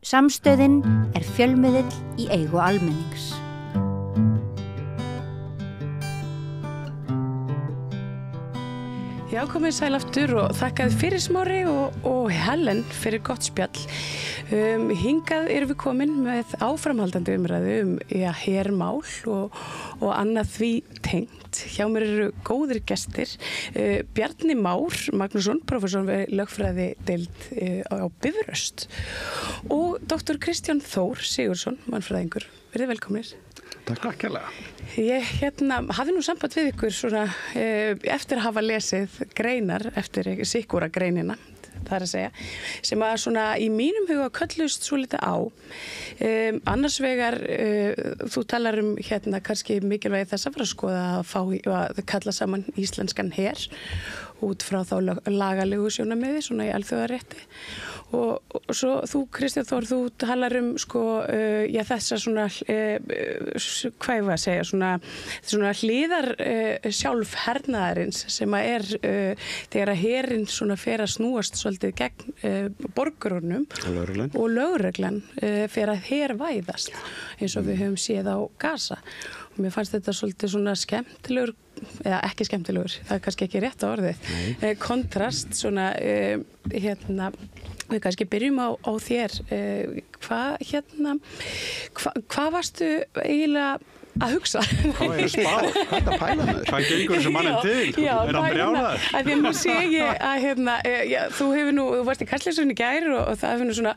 Samstöðin fjölmiðill í eigu almennings. Já, komið sæl aftur og þakkaði fyrir Smári og Helen fyrir gott spjall. Hingað erum við komin með áframhaldandi umræðu hermál og annað því tengt. Hjá mér eru góðir gestir. Bjarni Már Magnússon, prófessor við lögfræðideild á Bifröst og Dr. Kristján Þór Sigurðsson, mannfræðingur. Verið velkomnir. Takk hérlega. Ég hafði nú samband við ykkur svona, eftir að hafa lesið greinar eftir sikkúra greinina, það að segja, sem að svona í mínum huga köllust svo litið á. Annars vegar, þú talar kannski mikilvægi þess að fara að skoða að kalla saman íslenskan her út frá þá lagalegu sjónarmiði, svona í alþjóðarétti. Og svo þú, Kristján Þór, þú talar þessa svona, hvað ég var að segja, svona hliðar sjálf hernaðarins sem að þegar að herinn svona fer að snúast svolítið gegn borgurunum og lögreglan fer að hervæðast eins og við höfum séð á Gaza. Og mér fannst þetta svolítið svona skemmtilegur, eða ekki skemmtilegur, það kannski ekki rétt á orðið, kontrast svona, við kannski byrjum á þér. Hvað varstu eiginlega að hugsa? Hvað er að spá? Hvað er að pæla með? Hvað gengur þessu mannin til? Er hann brjálaður? Því að nú sé ég að þú varst í Kastljósinu í gær og það hefur nú svona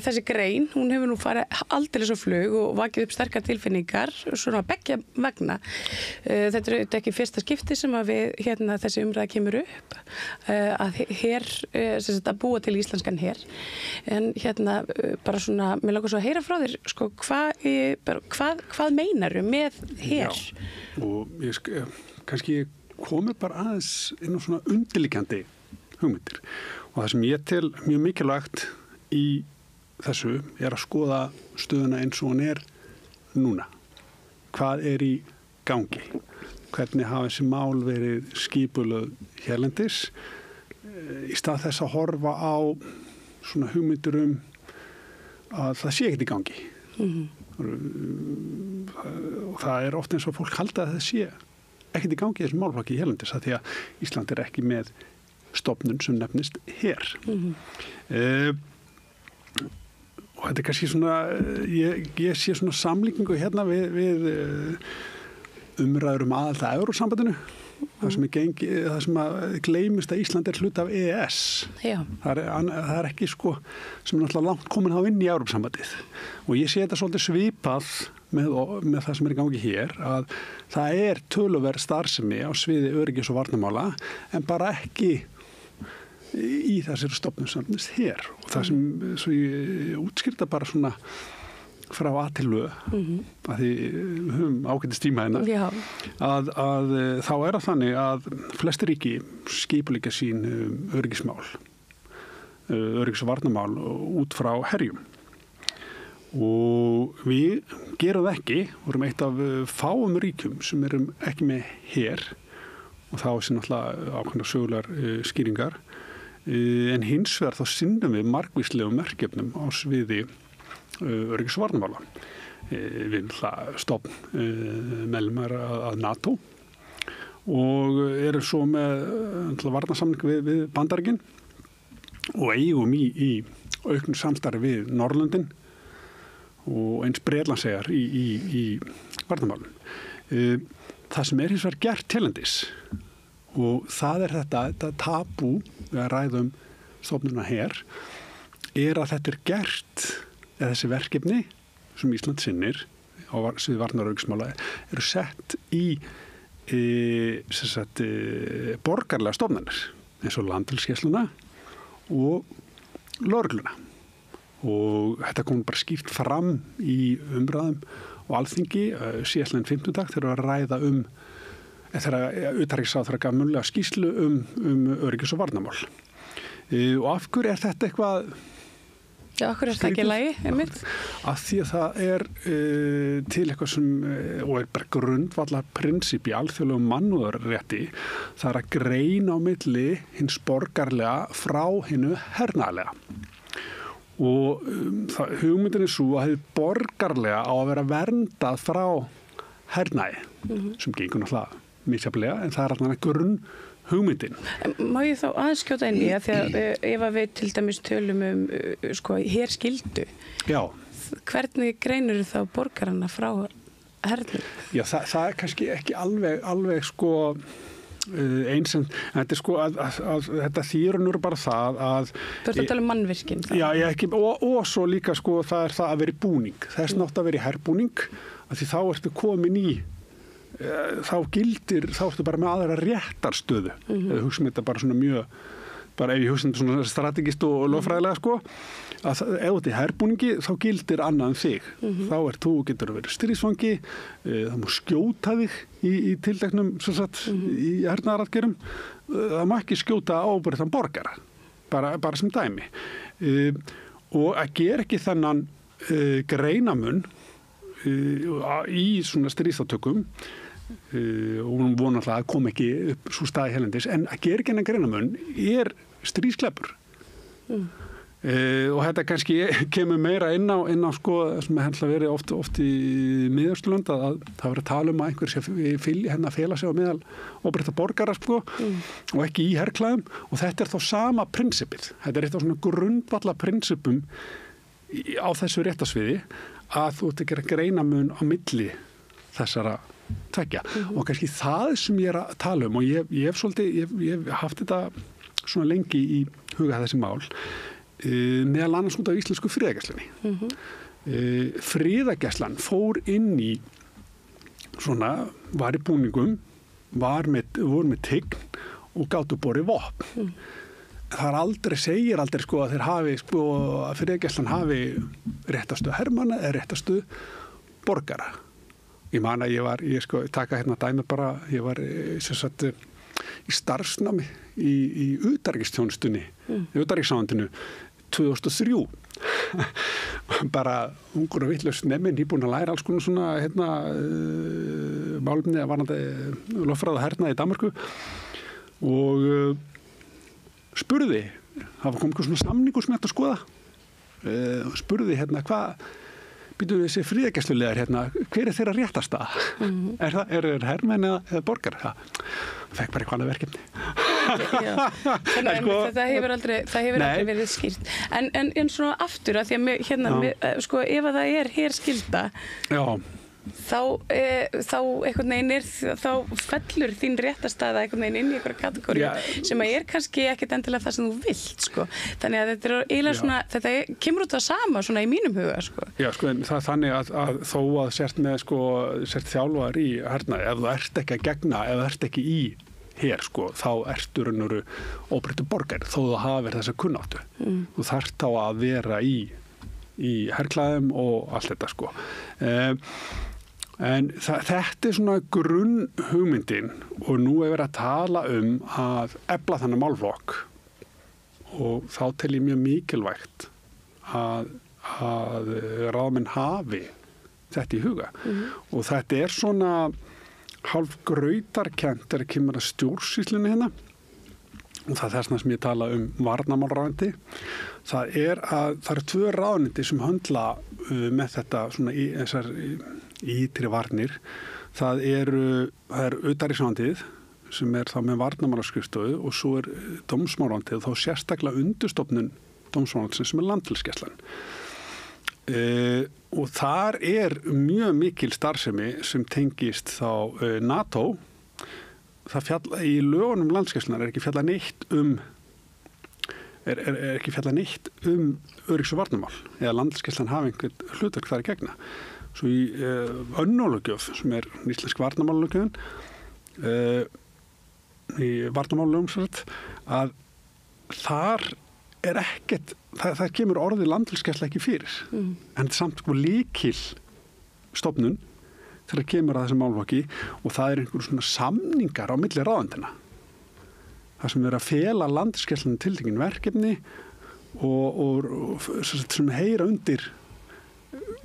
þessi grein, hún hefur nú farið aldeilis á flug og vakið upp sterkar tilfinningar svona beggja vegna. Þetta er auðvitað ekki fyrsta skipti sem að þessi umræða kemur upp að að búa til íslenskan her. En bara svona, mér langar svo að heyra frá þér, hvað meinaru með her? Já, og kannski komið bara aðeins inn á svona undirliggjandi hugmyndir. Og það sem ég tel mjög mikilvægt í þessu að skoða stöðuna eins og hún núna. Hvað í gangi? Hvernig hafa þessi mál verið skipulögð hérlendis í stað þess að horfa á svona hugmyndir að það sé ekkert í gangi. Og það oft eins og fólk halda að það sé ekkert í gangi í þessum málflokki hérlendis að því að Ísland ekki með stofnun sem nefnist her. Og þetta kannski svona ég sé svona samlíkingu við umræður aðild að Evrópusambandinu. Það sem að gleymist að Ísland hluti af EES. Já. Það ekki sem náttúrulega langt komin þá inn í Evrópusambandið. Og ég sé þetta svolítið svipað með það sem í gangi hér, að það töluverð starfsemi á sviði öryggis og varnarmála, en bara ekki í þessari stofnun sem nefnist her. Og það sem svo ég útskýrta bara svona frá A til Ö, að því við höfum ágætis tíma að þá það þannig að flestir ríki skipuleggja sín öryggismál, öryggis- og varnarmál út frá herjum. Og við gerum það ekki, vorum eitt af fáum ríkjum sem erum ekki með her, og þá sem náttúrulega ákveðnar sögulegar skýringar, en hins vegar þá sinnum við margvíslegum verkefnum á sviði öryggis- og varnarmála. Við stofn meðlimar að NATO og eru svo með varnarsamning við Bandaríkin og eigum í auknu samstarfi við Norðurlöndin og eins Bretlandseyjar í varnarmálum. Það sem hins vegar gert hérlendis, og það þetta tabú við að ræða stofnunina her, að þetta gert, eða þessi verkefni sem Ísland sinnir á sviði varnar- og öryggismála eru sett í borgarlega stofnanir eins og Landhelgisgæsluna og lögregluna. Og þetta kom bara skýrt fram í umræðum og Alþingi síðastliðinn 5. dag þegar að ræða þegar utanríkisráðherra gaf munnlega skýrslu öryggis- og varnarmál. Og af hverju þetta eitthvað? Já, okkur það ekki í lagi, einmitt? Af því að það til eitthvað sem, og bara grundvallar prinsip í alþjóðlegum mannúðarrétti, það að greina á milli hins borgarlega frá hinu hernaðarlega. og hugmyndin svo að hefði borgarlega á að vera verndað frá hernaði sem gengur náttúrulega misjafnlega en það er alltaf grunn hugmyndin. Má ég þá aðeins skjóta inn í að því að ef að við til dæmis tölum sko herskyldu. Já. Hvernig greinur þá borgarana frá hernum? Já, það er kannski ekki alveg sko eins en þetta sko að þetta þýrunur bara það að Þú ert að tala mannvirkin Já, ekki, og svo líka sko það er það að vera í búning þess nátt að vera í herbúning af því þá ertu komin í þá ertu bara með aðra réttarstöðu eða hugsa þetta bara svona mjög bara ef ég hugsa þetta svona strategist og lögfræðilega sko að ef þetta er herbúningi þá gildir annað en þig þá getur að vera stríðsfangi það má skjóta þig í tildeknum í hernaðaraðgerðum það má ekki skjóta ábyrgðan borgara bara sem dæmi og að gera ekki þennan greinamun í svona stríðsátökum og hún vona alltaf að kom ekki upp svo staði helendis en að gera ekki þennan greinamun er stríðskleppur og þetta kannski kemur meira inn á sko sem hefði verið oft í Miðausturlönd að það verið að tala að einhver sé fela sig á meðal óbreytta borgara sko og ekki í herklæðum og þetta þá sama prinsipið. Þetta eitt af svona grundvalla prinsipum á þessu réttarsviði að þú ert að gera greinamun á milli þessara tveggja og kannski það sem ég að tala og ég hef haft þetta svona lengi í huga þessi mál meðal annars út af íslensku friðargæslunni. Friðargæslan fór inn í svona, var í búningum, voru með tign og gátu borið vopn. Það segir aldrei sko að þeir hafi sko að friðargæslan hafi réttarstöð hermanna eða réttarstöð borgara. Ég man að ég taka hérna dæmi bara, ég var sem sagt í starfsnámi í utanríkisþjónustunni, í utanríkisráðuneytinu 2003 bara ungur og vitlaus nefninn nýbúinn að læra alls konar svona málefni að varðandi lögfræði og hernaði í Danmörku og spurði, það kom eitthvað svona samningur sem þetta að skoða spurði hvað býtum við þessi friðargæsluliðar hver er þeirra réttarstaða? Er hermenn eða borgar? Það fekk bara eitthvað annað verkefni. Þannig að það hefur aldrei verið skýrt. En svona aftur að því að sko ef að það er herskylda þá einhvern veginn þá fellur þín réttarstaða einhvern veginn inn í einhverja kategóri sem að kannski ekkert endilega það sem þú vilt sko. Þannig að þetta er eiginlega svona þetta kemur út það sama svona í mínum huga sko. Já sko en það er þannig að þó að sért með sko sért þjálfar í hernaði ef þú ert ekki að gegna ef þú ert ekki í her sko þá ertu raunveru óbreyttur borgari þó þú hafir þessa kunnáttu. Þú þarft þá að vera í herklæðum og allt þetta sko. En þetta er svona grunn hugmyndin og nú er verið að tala að efla þannig málflokk og þá tel ég mjög mikilvægt að ráðamenn hafi þetta í huga og þetta er svona hálf grautarkennt þegar kemur að stjórnsýslunni hérna og það er þess sem ég tala varnarmálráðuneyti. Það eru 2 ráðuneyti sem höndla með þetta svona í þessar ytri varnir. Það er utanríkisráðuneytið sem er þá með varnarmálaskrifstofu og svo er dómsmálaráðuneytið þá sérstaklega undirstofnun dómsmálaráðuneytisins sem er landhelgisgæslan. Og þar er mjög mikil starfsemi sem tengist þá NATO. Í lögunum landhelgisgæslunnar er ekki fjallað neitt öryggis- og varnarmál eða landhelgisgæslan hafi einhvern hlutverk þar í gegna. Svo í önnólöggjöf sem er íslensk varnarmálalöggjöfin í varnarmálalögum að þar er ekkert það kemur orðið landhelgisgæsla ekki fyrir en samt lykil stofnun þegar kemur að þessum málflokki og það er einhver svona samningar á milli ráðuneytanna. Það sem er að fela landhelgisgæslunni tiltekin verkefni og sem heyra undir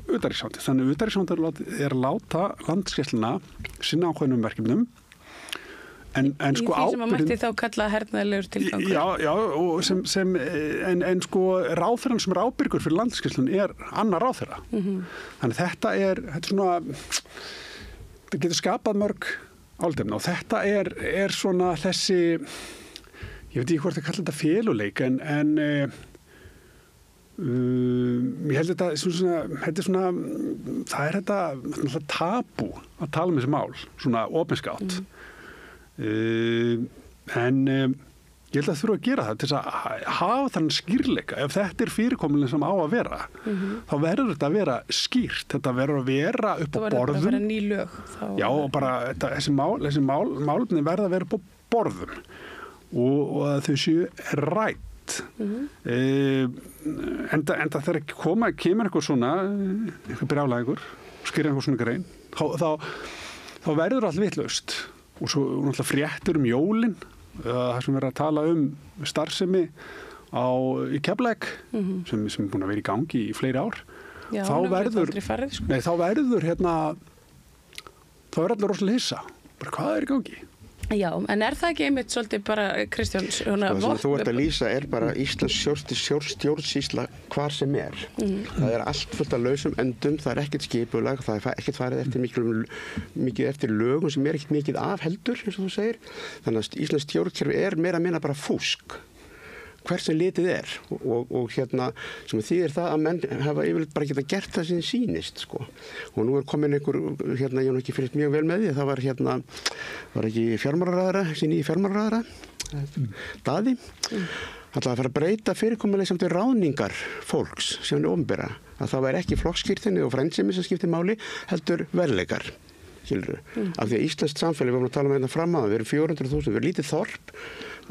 utanríkisráðuneytið. Þannig utanríkisráðuneytið er að láta landhelgisgæsluna sinna ákveðnum verkefnum En sko í því sem að mætti þá kalla hernaðarlegur tilgangur. Já, og en sko ráðherrann sem er ábyrgur fyrir landhelgisgæsluna er annar ráðherra. Þannig þetta er svona, það getur skapað mörg álitefni og þetta er svona þessi, ég veit ekki hvort að kalla þetta feluleik, en ég held þetta er svona, það er þetta tabú að tala þessi mál, svona opinskátt. En ég held að þurfa að gera það til að hafa þannig skýrleika. Ef þetta er fyrirkomulinn sem á að vera, þá verður þetta að vera skýrt. Þetta verður að vera upp á borðum. Það verður að vera ný lög. Já, og bara þessi málefni verða að vera upp á borðum og að þau séu rætt. Enda þegar kemur eitthvað svona, eitthvað brjálægur, skýrir eitthvað svona grein, þá verður allt vitlaust. Og svo náttúrulega fréttur jólin, það sem verður að tala starfsemi í Keflavík, sem er búin að vera í gangi í fleiri ár. Já, þá verður allir rosalega hissa. Bara hvað er í gangi? Já, en er það ekki einmitt svolítið bara, Kristján, svona það sem þú ert að lýsa er bara Íslands stjórnsýsla hvar sem er. Það er allt fullt af lausum endum, það er ekkert skipulag, það er ekkert farið eftir mikið eftir lögum sem er ekkert mikið af heldur, eins og þú segir. Þannig að Íslands stjórnkerfi er meira að minna bara fúsk. Hvert sem litið er og hérna sem þýðir það að menn hafa yfirleitt bara geta gert það sem sýnist sko. Og nú er komin einhver, hérna ég hef ekki fylgst mjög vel með því, það var ekki fjármálaráðherra, sín í fjármálaráðherra, Daði, ætlaði að fara að breyta fyrirkomulega samt við ráðningar fólks sem er opinbera, að það væri ekki flokkskírteini og frændsemi sem skiptir máli, heldur verðleikar. Af því að íslenskt samfélag, við vorum að tala um þetta fram á, við erum 400.000, við erum lítið þorp,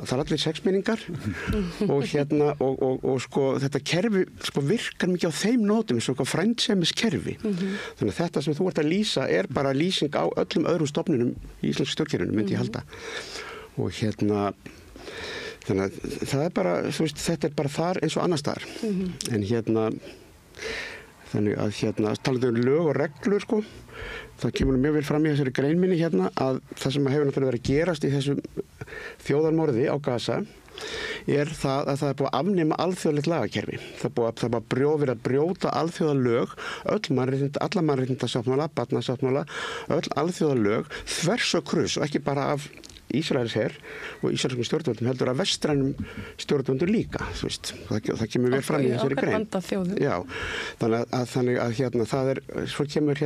það er allir sexmenningar og sko þetta kerfi sko virkar mikið á þeim nótum eins og frændsemis kerfi. Þannig að þetta sem þú ert að lýsa er bara lýsing á öllum öðrum stofnunum í íslensku stjórnkerfinu, myndi ég halda. Og þannig að það er bara, þú veist, þetta er bara þar eins og annars þar. En þannig að talað lög og reglur sko, það kemur mjög vel fram í þessari grein minni að það sem hefur náttúrulega verið að gerast í þessu þjóðarmorði á Gaza er það að það er búið að afnema alþjóðlegt lagakerfi. Það er búið að brjóta alþjóðalög, alla mannréttindasáttmála, barnasáttmála, öll alþjóðalög, þvers og kruss og ekki bara af Ísraelsher og ísraelskum stjórnvöldum heldur að vestrænum stjórnvöldum líka, þú veist. Það kemur vel fram í þessari grein. Já, þannig að það er, svo kemur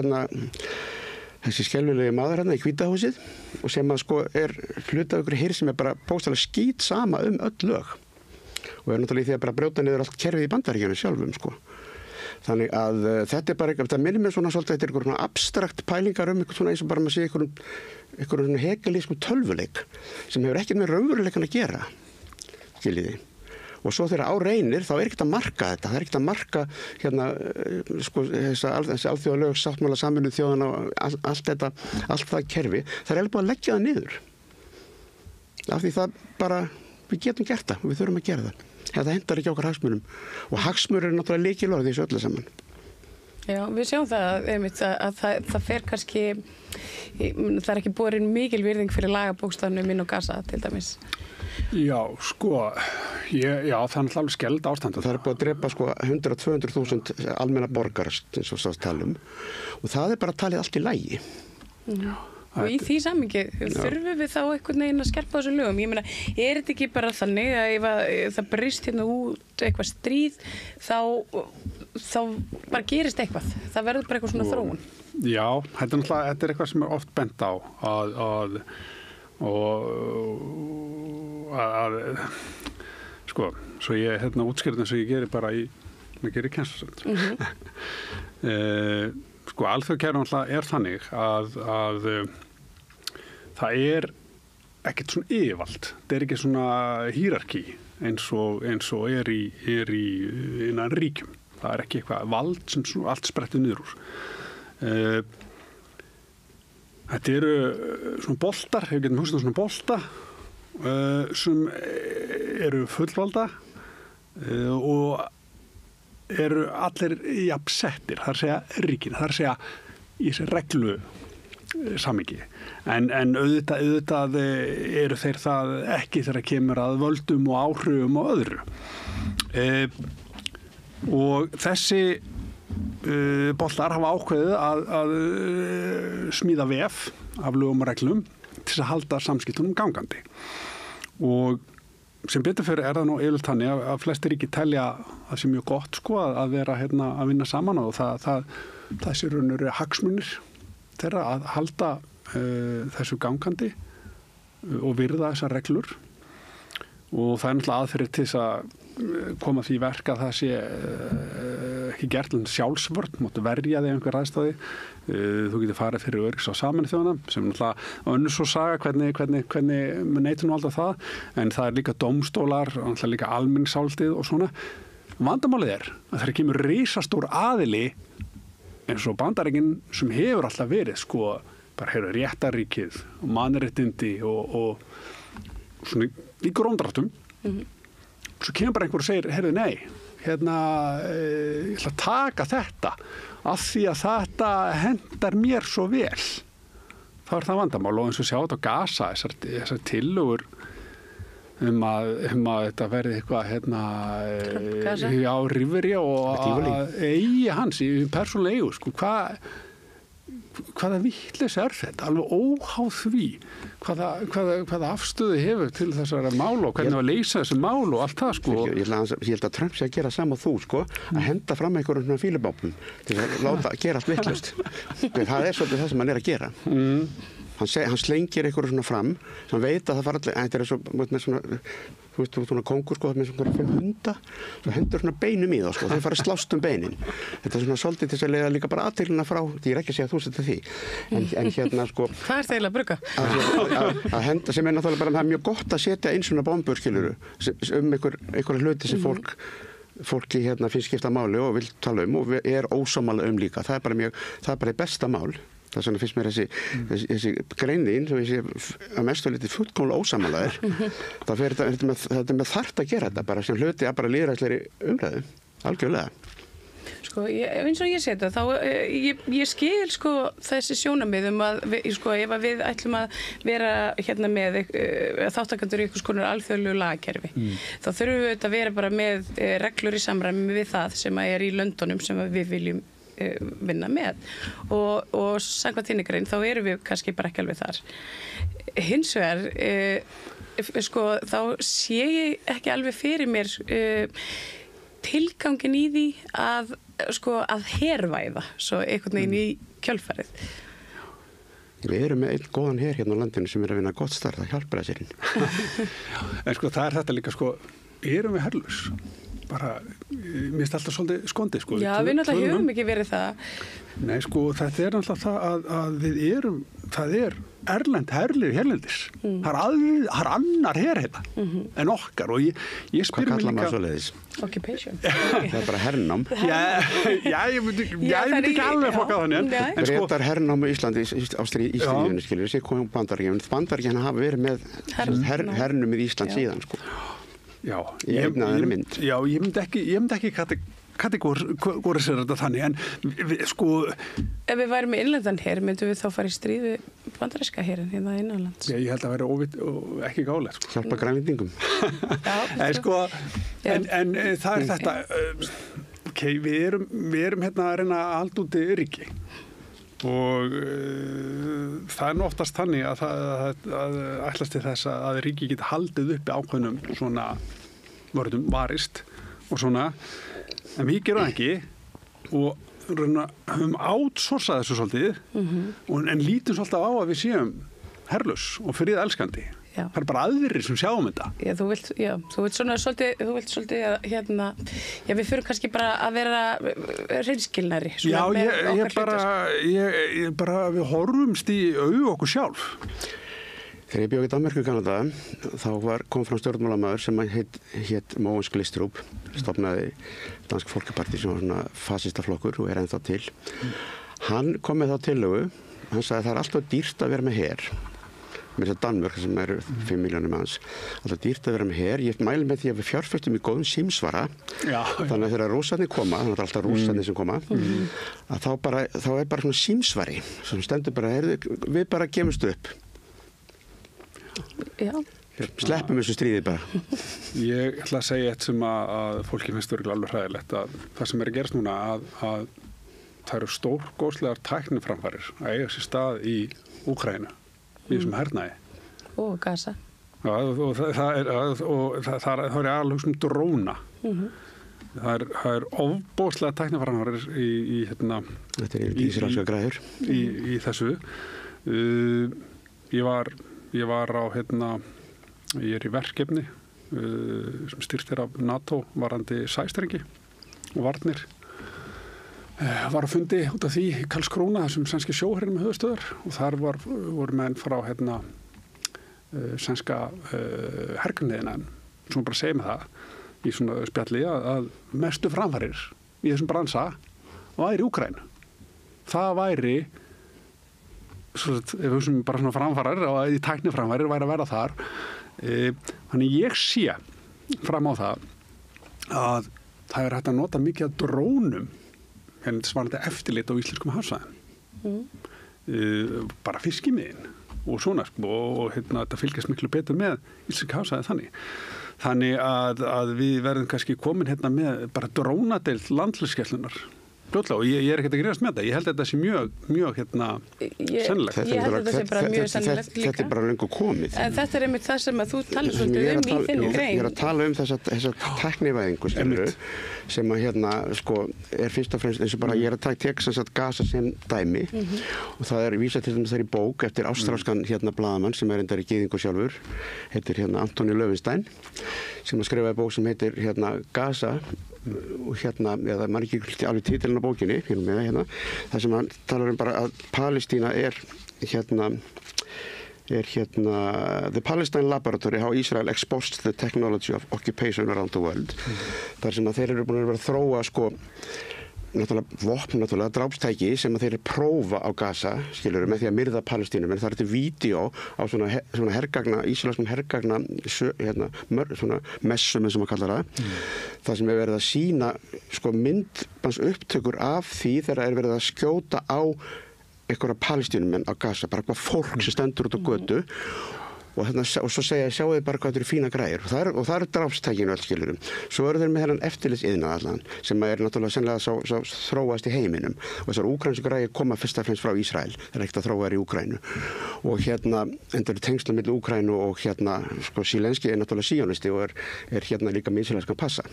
þessi skelfilegi maður í Hvítahúsið og sem að sko er hluti af ykkur hér sem er bara bókstaflega skít sama öll lög og er náttúrulega í því að bara brjóta niður allt kerfið í Bandaríkjunum sjálfum sko. Þannig að þetta er bara eitthvað, það minnir mér svona svolítið, þetta er eitthvað abstrakt pælingar eitthvað svona eins og bara maður sé eitthvað hegelískum tölvuleik sem hefur ekkert með raunveruleikann að gera, skiljiði. Og svo þegar á reynir þá er ekkert að marka þetta, það er ekkert að marka sko þessi alþjóðalög, sáttmála Sameinuðu þjóðanna og allt það kerfi, það er alveg búið að leggja það niður. Af því það bara, við getum gert það og við þurfum að gera það. Þetta hentar ekki okkar hagsmunum og hagsmunir er náttúrulega lykilorð í þessu öllu saman. Já, við sjáum það einmitt að það fer kannski, það er ekki borin mikil virðing fyrir lagabókstafnum inn á Gaza til dæmis. Já, sko, það er náttúrulega alveg skeld ástand. Það er búið að drepa sko 100-200.000 almenna borgarar eins og það talum og það er bara talið allt í lagi. Já. Og í því samhengi þurfum við þá einhvern veginn að skerpa þessu lögum. Ég meina, er þetta ekki bara þannig að ef það brýst út eitthvað stríð, þá bara gerist eitthvað. Það verður bara eitthvað svona þróun. Já, þetta er eitthvað sem er oft bent á að sko, svo ég útskýrði eins og ég geri bara ég geri kennslusönd. Sko, alþjóðakerfið er þannig að það er ekkert svona yfirvald. Það er ekki svona hierarkí eins og er í innan ríkjum. Það er ekki eitthvað vald sem allt sprettir niður úr. Þetta eru svona boltar, við getum hugsað svona bolta sem eru fullvalda og eru allir jafnsettir, það er að segja ríkin, það er að segja í þessi reglu samhengi. En auðvitað eru þeir það ekki þegar kemur að völdum og áhrifum og öðru. Og þessi bollar hafa ákveðið að smíða vef af lögum og reglum til að halda samskiptunum gangandi. Og sem betur fyrir það nú yfirleitt þannig að flestir ríki telja það sé mjög gott sko að vera að vinna saman og það sé raunur hagsmunir þeirra að halda þessu gangandi og virða þessar reglur og það náttúrulega aðferðir til þess að koma því verk að það sé ekki gert sjálfsvörn, máttu verja þig einhver aðstæði. Þú getur farið fyrir öryggis á Sameinuðu þjóðanna sem náttúrulega önnur svo saga hvernig neitum nú alltaf það, en það líka dómstólar og náttúrulega líka almenningsálitið og svona. Vandamálið að það kemur risastór aðili eins og Bandaríkin sem hefur alltaf verið sko, bara réttarríkið og mannréttindi og svona í gróndráttum. Svo kemur bara einhver og segir, heyrðu nei, ég ætla að taka þetta af því að þetta hendar mér svo vel. Það það vandamál og eins og sjá þetta á Gaza, þessar tillögur að þetta verði eitthvað á Rífverja og að eigi hans í persónulega eigu, sko, hvaða vitleys þetta? Alveg óháð því hvaða afstöðu hefur til þessara mál og hvernig að leysa þessu mál og allt það, sko. Ég held að Trump sé að gera sama þú, sko, að henda fram einhverjum fílubápum til að láta gera allt vitlaust. Það svolítið það sem hann að gera. Hann slengir einhverju svona fram sem veit að það fara allir, þetta svo með svona, þú veist, svona kongur sko með svona 5 hunda, svo hendur svona beinum í það sko, þeir fara að slást beininn. Þetta svona svolítið til þess að leiða líka bara aðteglina frá, ég ekki að segja að þú setja því, en sko. Hvað er það eiginlega að brugga? Að henda sem náttúrulega bara, það er mjög gott að setja einn svona bombur, skiluru, einhverja hluti sem fólki finnst skipta máli og vil tala og er ósammála líka. Það er bara besta mál. Það svona finnst mér þessi greinin svo ég sé að mestu litið fullkomlega ósamálaðir. Þetta með þarft að gera þetta bara sem hluti að bara lýðræðislegri umræðu, algjörlega. Sko, eins og ég sé þetta, þá ég skil sko þessi sjónarmið að sko ef við ætlum að vera með þáttakendur í einhvers konar alþjóðlegu lagakerfi, þá þurfum við að vera bara með reglur í samræmi við það sem er í löndunum sem við viljum vinna með og samkvæmt þinni grein þá erum við kannski bara ekki alveg þar. Hins vegar sko þá sé ég ekki alveg fyrir mér tilgangin í því að hervæða svo einhvern veginn í kjölfarið. Við erum með einn góðan her hérna á landinu sem er að vinna gott starf, það hjálpar að sér. En sko það þetta líka sko, erum við herlaus? Bara, mér finnst alltaf svolítið skondið, sko. Já, við náttúrulega höfum ekki verið það. Nei, sko, þetta er náttúrulega það að við erum, það er erlend herlið hérlendis. Það er annar her hérna en okkar og ég spyr mig líka. Hvað kallar maður svoleiðis? Occupation. Það er bara hernám. Já, ég myndi ekki alveg fokka þannig. Bretar hernámu í Íslandi á stríðinu, skilur, sér komum Bandaríkjum. Bandaríkjum hafa verið með hernumið Ísland síðan, sko. Já, ég myndi ekki kategorisera þetta þannig, en sko. Ef við værum með innlendan her, myndum við þá fara í stríð við bandaríska herin hérna innanlands? Já, ég held að vera óvitt og ekki gálega, sko. Hjálpa grænlendingum. En það er þetta, við erum hérna að reyna að halda úti ríki. Og það er nú oftast þannig að ætlast til þess að ríki geti haldið uppi ákveðnum svona vörðum, varist og svona, en við gerum ekki og höfum outsourcað þessu svolítið en lítum svolítið á að við séum herlaus og friðelskandi. Já. Það er bara aðrir sem sjáum þetta. Já, þú vilt svolítið að við fyrir kannski bara að vera hreinskilnari. Já, ég bara við horfumst í augu okkur sjálf. Þegar ég bjó í Danmörku í gamla daga, þá kom fram stjórnmálamaður sem hét Mogens Glistrup, stofnaði Dansk Folkeparti sem var svona fasistaflokkur og er ennþá til. Hann kom með þá tillögu, hann sagði að það er alltaf dýrt að vera með her. með þess að Danmörk sem eru 5 milljónir manns. Alltaf dýrt að vera með her. Ég mæli með því að við fjárfestum í góðum símsvara. Þannig að þegar rússarnir koma, þannig að það er alltaf rússarnir sem koma, að þá er bara svona símsvari sem stendur bara, við bara gefumst upp. Já. Sleppum þessu stríði bara. Ég ætla að segja eitt sem að fólki finnst örugglega alveg hræðilegt, að það sem er að gerast núna að það eru stórgóðslegar tækniframfarir að eiga sér stað í Úkraínu, í þessum hernaði. Og Gaza. Já, og það er alveg dróna. Það er ofboðslega tækniframfarir í þetta er ísraelskar græður. Í þessu. Ég var á ég er í verkefni sem stýrt af NATO varandi sæstrengi og varnir. Var að fundi út af því í Karlskrona, þessum sænski sjóherinn með höfuðstöðar, og þar voru menn frá sænska hergarliðina, svona bara segja með það í svona spjalli að mestu framfarir í þessum bransa væri Úkraínu. Það væri ef við hugsaum bara svona framfarir og í tækniframfarir væri að vera þar. Þannig ég sé fram á það að það er hægt að nota mikið af drónum svarandi eftirlit á íslenskum hafsvæðum. Bara fiskimiðin og svona og þetta fylgjast miklu betur með íslenska hafsvæði þannig. Þannig að við verðum kannski komin með bara drónadeild landhelgisgæslunnar. Og ég er ekkert að grínast með þetta. Ég held að þetta sé mjög sennilegt. Ég held að þetta sé bara mjög sennilegt líka. Þetta er bara löngu komið. En þetta er einmitt það sem að þú talar svolítið í þinni grein. Ég er að tala þessa tæknivæðingu sem að er fyrst og fremst eins og bara ég er að taka Gaza sem dæmi og það er vísað til þess að það er í bók eftir ástralskan blaðamann sem er endar í gyðingu sjálfur, heitir Antoni Löwenstein, sem að skrifaði bók sem heitir Gaza og eða maður ekki alveg titilinn á bókinni þar sem hann talar bara að Palestína er The Palestine Laboratory, how Israel exposed the technology of occupation around the world. Þar sem að þeir eru búin að vera að þróa náttúrulega drápstæki sem að þeir eru prófa á Gaza, með því að myrða Palestínum, en það er til vídeo á svona hergagna, ísraelskum hergagna svona messum eins og maður kallar það. Það sem er verið að sýna myndbans upptökur af því þegar er verið að skjóta á einhverja Palestínumenn á Gaza, bara eitthvað fólk sem stendur út á götu og svo sjáu þið bara hvað þetta eru fína græður og það eru drápstækinu öll skilurum. Svo eru þeir með hennan eftirlitsiðnað allan sem er náttúrulega sennilega þróast í heiminum og þessar úkraínsku græður koma fyrst og fremst frá Ísrael, það er ekkert að þróa þær í Úkraínu og endur tengsla milli Úkraínu og Sílenski er náttúrulega síonisti og er líka með ísraelskan passa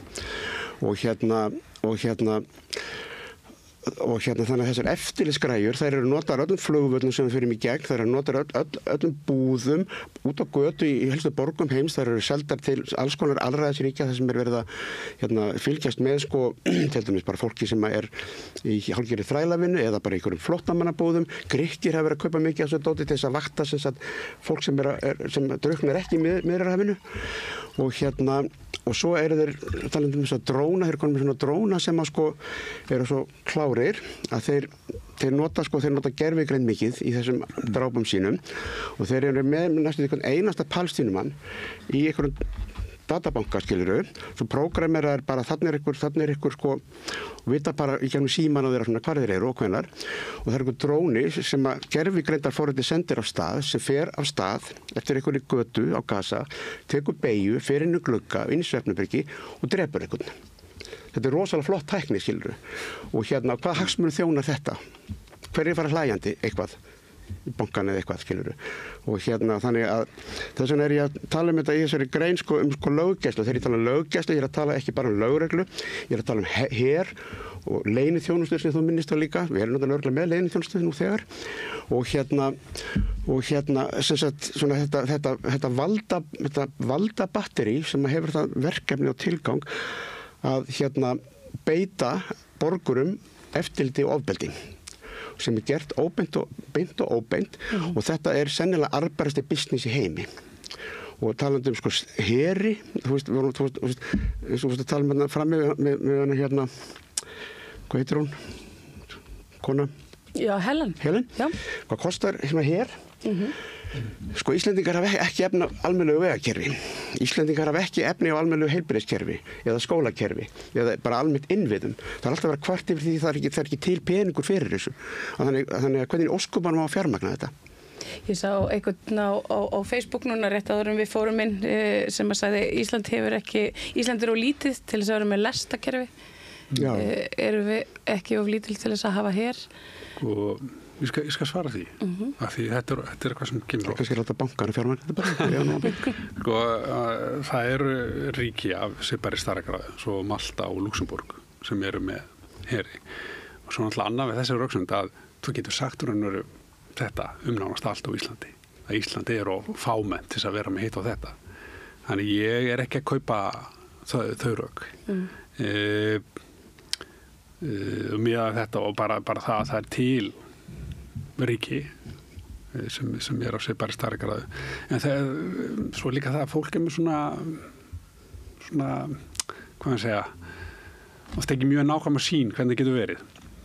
og þannig að þessar eftirlitsgræjur þær eru notaðar öllum flugvöllum sem við fyrir í gegn, þær eru notaðar öllum búðum út á götu í helstu borgum heims, þær eru seldar til alls konar alræðisríkja þar sem er verið að fylgjast með til dæmis bara fólki sem er í hálfgerðri þrælavinnu eða bara í einhverjum flóttamannabúðum. Grikkir hafa verið að kaupa mikið af þessu dóti til þess að vakta fólk sem drukknar ekki í Miðjarðarhafinu og svo eru þeir talandi um þess að dróna, þeir komið með svona dróna sem eru svo klárir að þeir nota gervigreind mikið í þessum drápum sínum og þeir eru með næstu einhvern einasta palestínumann í einhverjum databanka svo prógramera er bara þannig er ykkur vita bara í gegnum síman á þeirra svona hvar þeir eru og hvenar og það er ykkur dróni sem að gervigreindar forriti sendir af stað sem fer af stað eftir einhverju götu á Gaza, tekur beygju, fer inn í glugga, inn í svefnherbergi og drepur einhvern. Þetta er rosalega flott tækni og hvað hagsmunum þjónar þetta? Hverjir fara hlæjandi eitthvað? Í bankan eða eitthvað og þannig að þess vegna er ég að tala um þetta í þessari grein löggæslu. Þegar ég tala um löggæslu, ég er að tala ekki bara um lögreglu, ég er að tala um her og leyniþjónustu sem þú minnist á líka. Við erum náttúrulega með leyniþjónustu nú þegar þetta valdabatteri sem hefur það verkefni og tilgang að beita borgurum eftirliti og ofbeldi sem er gert óbeint og óbeint og þetta er sennilega arðbærasti business í heimi og talandi um heri þú veist að tala með hana fram með hana hvað heitir hún? Kona? Já, Helen. Já. Hvað kostar her? Sko, Íslendingar hafa ekki efni á almennilegu vegakerfi. Íslendingar hafa ekki efni á almennilegu heilbrigðiskerfi eða skólakerfi eða bara almennt innviðum. Það er alltaf að vera kvart yfir því það er ekki til peningur fyrir þessu. Þannig að hvernig óskupanum á að fjármagna þetta? Ég sá einhvern á Facebook núna rétt áður en við fórum inn sem að sagði Ísland er of lítið til þess að vera með lestakerfi. Erum við ekki of lítil til þess að hafa hér? Og ég skal svara því, af því þetta er eitthvað sem kemur á. Kannski láta bankana fjármagna þetta bara. Sko, það eru ríki af svipari stærðargráðu, svo Malta og Luxemburg sem eru með heri. Og svo náttúrulega annað við þessi röksund að þú getur sagt þetta nánast allt á Íslandi. Að Íslandi er of fámennt til að vera með hitt á þetta. Þannig ég er ekki að kaupa þau rök. Mér þetta og bara það að það er til ríki sem er á svipari stærðargráðu. En svo líka það að fólk er með svona hvað að segja, oft ekki mjög nákvæma sýn hvernig það getur verið.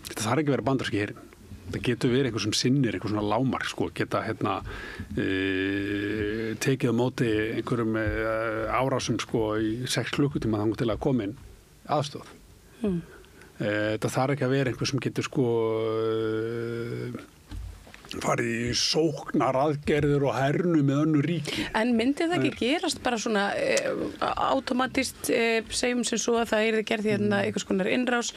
Þetta þarf ekki að vera bandaríski herinn. Það getur verið einhver sem sinnir, einhver svona lágmark, sko, geta tekið á móti einhverjum árásum, sko, í 6 klukkutíma þangað til að koma inn aðstoð. Það þarf ekki að vera einhver sem getur, sko, farið í sóknar aðgerðir og hernu með önnur ríki. En myndi það ekki gerast bara svona automatist, segjum sem svo að það gerð hérna einhvers konar innrás,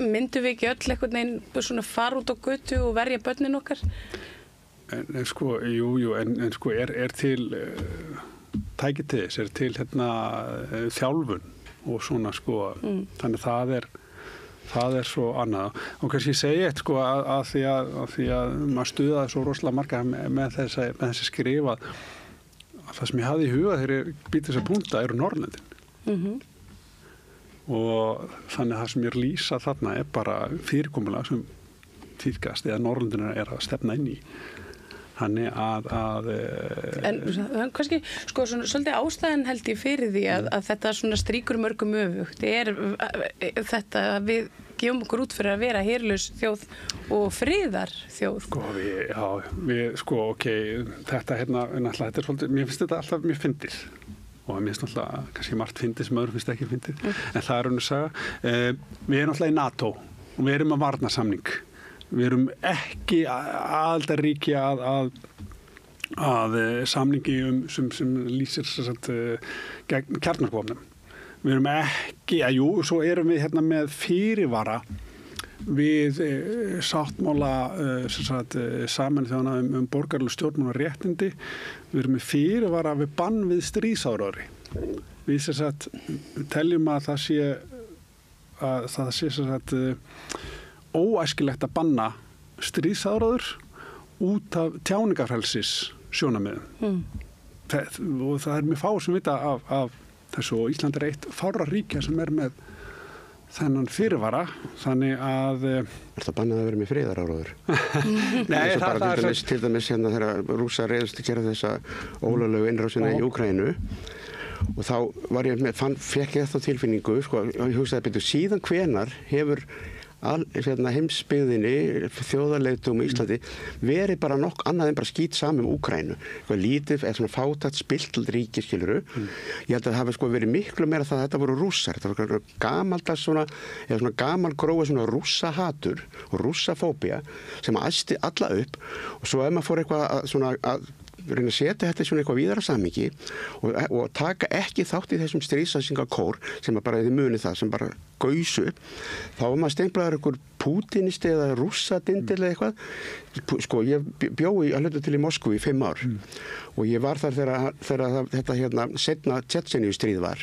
myndum við ekki öll einhvern veginn svona fara út á götu og verja börnin okkar? En sko, en sko er til tæki til þess, er til hérna þjálfun og svona, sko, þannig það er svo annað. Og kannski ég segi eitt, sko, að því að maður stuðaði svo rosalega marga með þessi skrif að það sem ég hafði í huga þegar ég býti þess að punta eru Norðurlöndin. Og þannig að það sem ég lýsa þarna er bara fyrirkomulag sem tíðkast eða Norðurlöndin er að stefna inn í. Þannig En kannski, sko, svolítið ástæðan held ég fyrir því að þetta svona stríkur mörgum öfugt. Þetta að við gefum okkur út fyrir að vera herlaus þjóð og friðar þjóð. Sko, þetta náttúrulega, þetta er svolítið, mér finnst þetta alltaf mjög fyndið. Og mér finnst náttúrulega kannski margt fyndið sem öðrum finnst ekki fyndið. En það er önnur saga. Við erum náttúrulega í NATO og við erum að varnarsamning. Við erum ekki aðildarríki að samningi sem lýsir gegn kjarnorkuvopnum. Við erum ekki, svo erum við hérna með fyrirvara við sáttmála Sameinuðu þjóðanna borgaraleg stjórnmál og réttindi. Við erum með fyrirvara við bann við stríðsáróðri. Við teljum að það sé óæskilegt að banna stríðsáróður út af tjáningafrelsis sjónarmiðum. Og það er mjög fá sem vita af þessu, og Ísland er eitt fárra ríkja sem er með þennan fyrirvara, þannig að Er það bannað að vera með friðaráróður? Nei, það er til dæmis hérna þegar Rússar reiðust að gera þessa ólöglegu innrásina í Úkraínu. Og þá var ég fekk ég þetta tilfinningu, sko, og ég hugsaði betur, síðan hvenar hefur heimsbyggðinni, þjóðarleiðtogum í Íslandi verið bara nokk annað en bara skít saman Úkraínu. Lítið eða svona fátækt spillt ríki, skiluru. Ég held að það hafi verið miklu meira það að þetta voru Rússar. Þetta var gamaldags svona gamalgróið svona rússahatur og rússafóbía sem æsti alla upp, og svo ef maður fór eitthvað að reyna að setja þetta í svona eitthvað víðara samhengi og taka ekki þátt í þessum stríðsæsingakór sem bara þið munið það, sem bara gausu, þá var maður stemplaður einhver pútinisti eða rússadindil eða eitthvað. Sko, ég bjó að hluta til í Moskvu í 5 ár og ég var þar þegar þetta seinna Tjetjeníustríð var,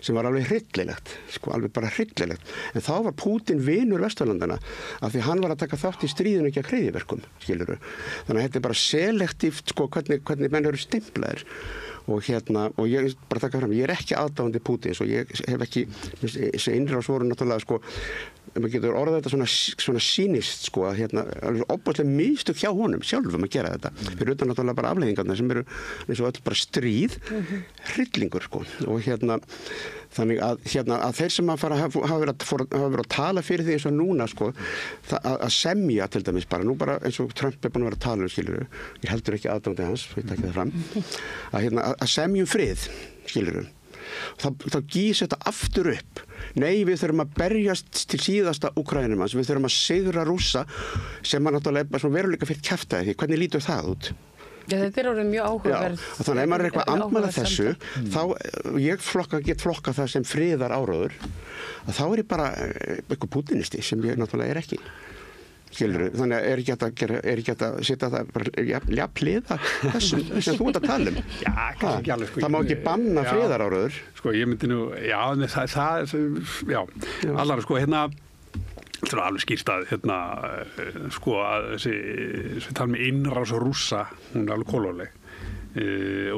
sem var alveg hryllilegt, sko, alveg bara hryllilegt. En þá var Pútín vinur Vesturlandana af því hann var að taka þátt í stríðinu ekki að hryðjuverkum, skilurðu. Þannig að þetta er bara selektíft, sko, hvernig menn eru stemplaðir. Og ég bara taka fram, ég er ekki aðdáandi Pútíns og ég hef ekki, þessi innrás voru náttúrulega, sko, maður getur orðað þetta svona sýnist, sko, að opaslega mistök hjá honum sjálfum að gera þetta. Fyrir utan náttúrulega bara afleiðingarna sem eru eins og öll bara stríð, hryllingur, sko. Og Þannig að þeir sem hafa verið að tala fyrir því eins og núna sko, að semja til dæmis nú bara eins og Trump búin að vera að tala skilurðu, ég heldur ekki aðdáandi hans, ég taki það fram, að semja frið, skilurðu. Þá gís þetta aftur upp. Nei, við þurfum að berjast til síðasta Úkraínumanns, við þurfum að sigra Rússa sem náttúrulega svona veruleika fyrir kjaftaði því. Hvernig lítur það út? Já, þetta orðið mjög áhugaverð. Já, og þannig ef maður eitthvað andmæla þessu, þá ég get flokka það sem friðar áróður, að þá ég bara eitthvað pútinisti sem ég náttúrulega ekki. Skilur, þannig að er ekki hægt að setja það bara pliða þessum sem þú ert að tala Já, kannski ekki alveg. Það má ekki banna friðar áróður. Sko, ég myndi nú, allar, sko, það alveg skýrt að sko að þessi tala með innrás og Rússa, hún alveg kolóðleg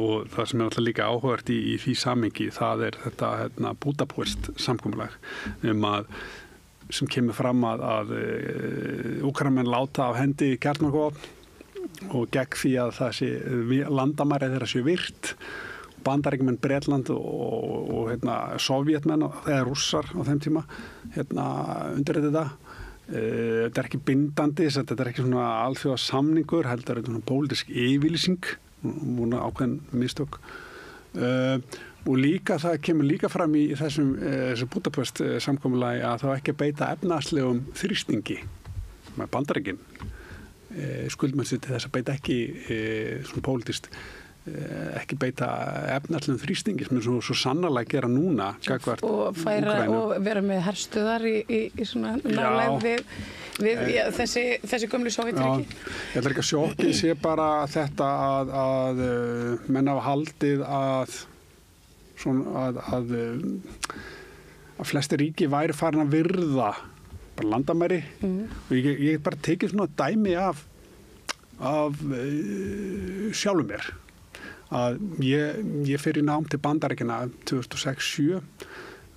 og það sem alltaf líka áhugavert í því samhengi, það þetta Budapest samkomulag að sem kemur fram að Úkraínumenn láta af hendi kjarnorkuvopn og gegn því að það sé landamæri þeirra sé virt Bandaríkjamenn, Bretland og Sovjetmenn eða Rússar á þeim tíma undir þetta. Þetta er ekki bindandi, þetta er ekki svona alþjóða samningur, heldur þetta svona pólitísk yfirlýsing, múna ákveðin mistök. Og líka það kemur líka fram í þessu Budapest samkomulagi að það ekki beita efnahagslegum þrýstingi með Bandaríkin. Skuldmennsi til þess að beita ekki svona pólitískt ekki beita efnahagslegum þrýstingi sem svo sannarlega gera núna gagvart og færa Úkraínu. Og vera með herstuðar í svona nálægð við þessi gömlu Sovétríki. Ég ætla ekki að sjokkið sé bara þetta að menn hafa haldið að flesti ríki væri farin að virða bara landamæri og ég bara tekið svona dæmi af sjálfum mér að ég fer í nám til Bandaríkjanna 2006-07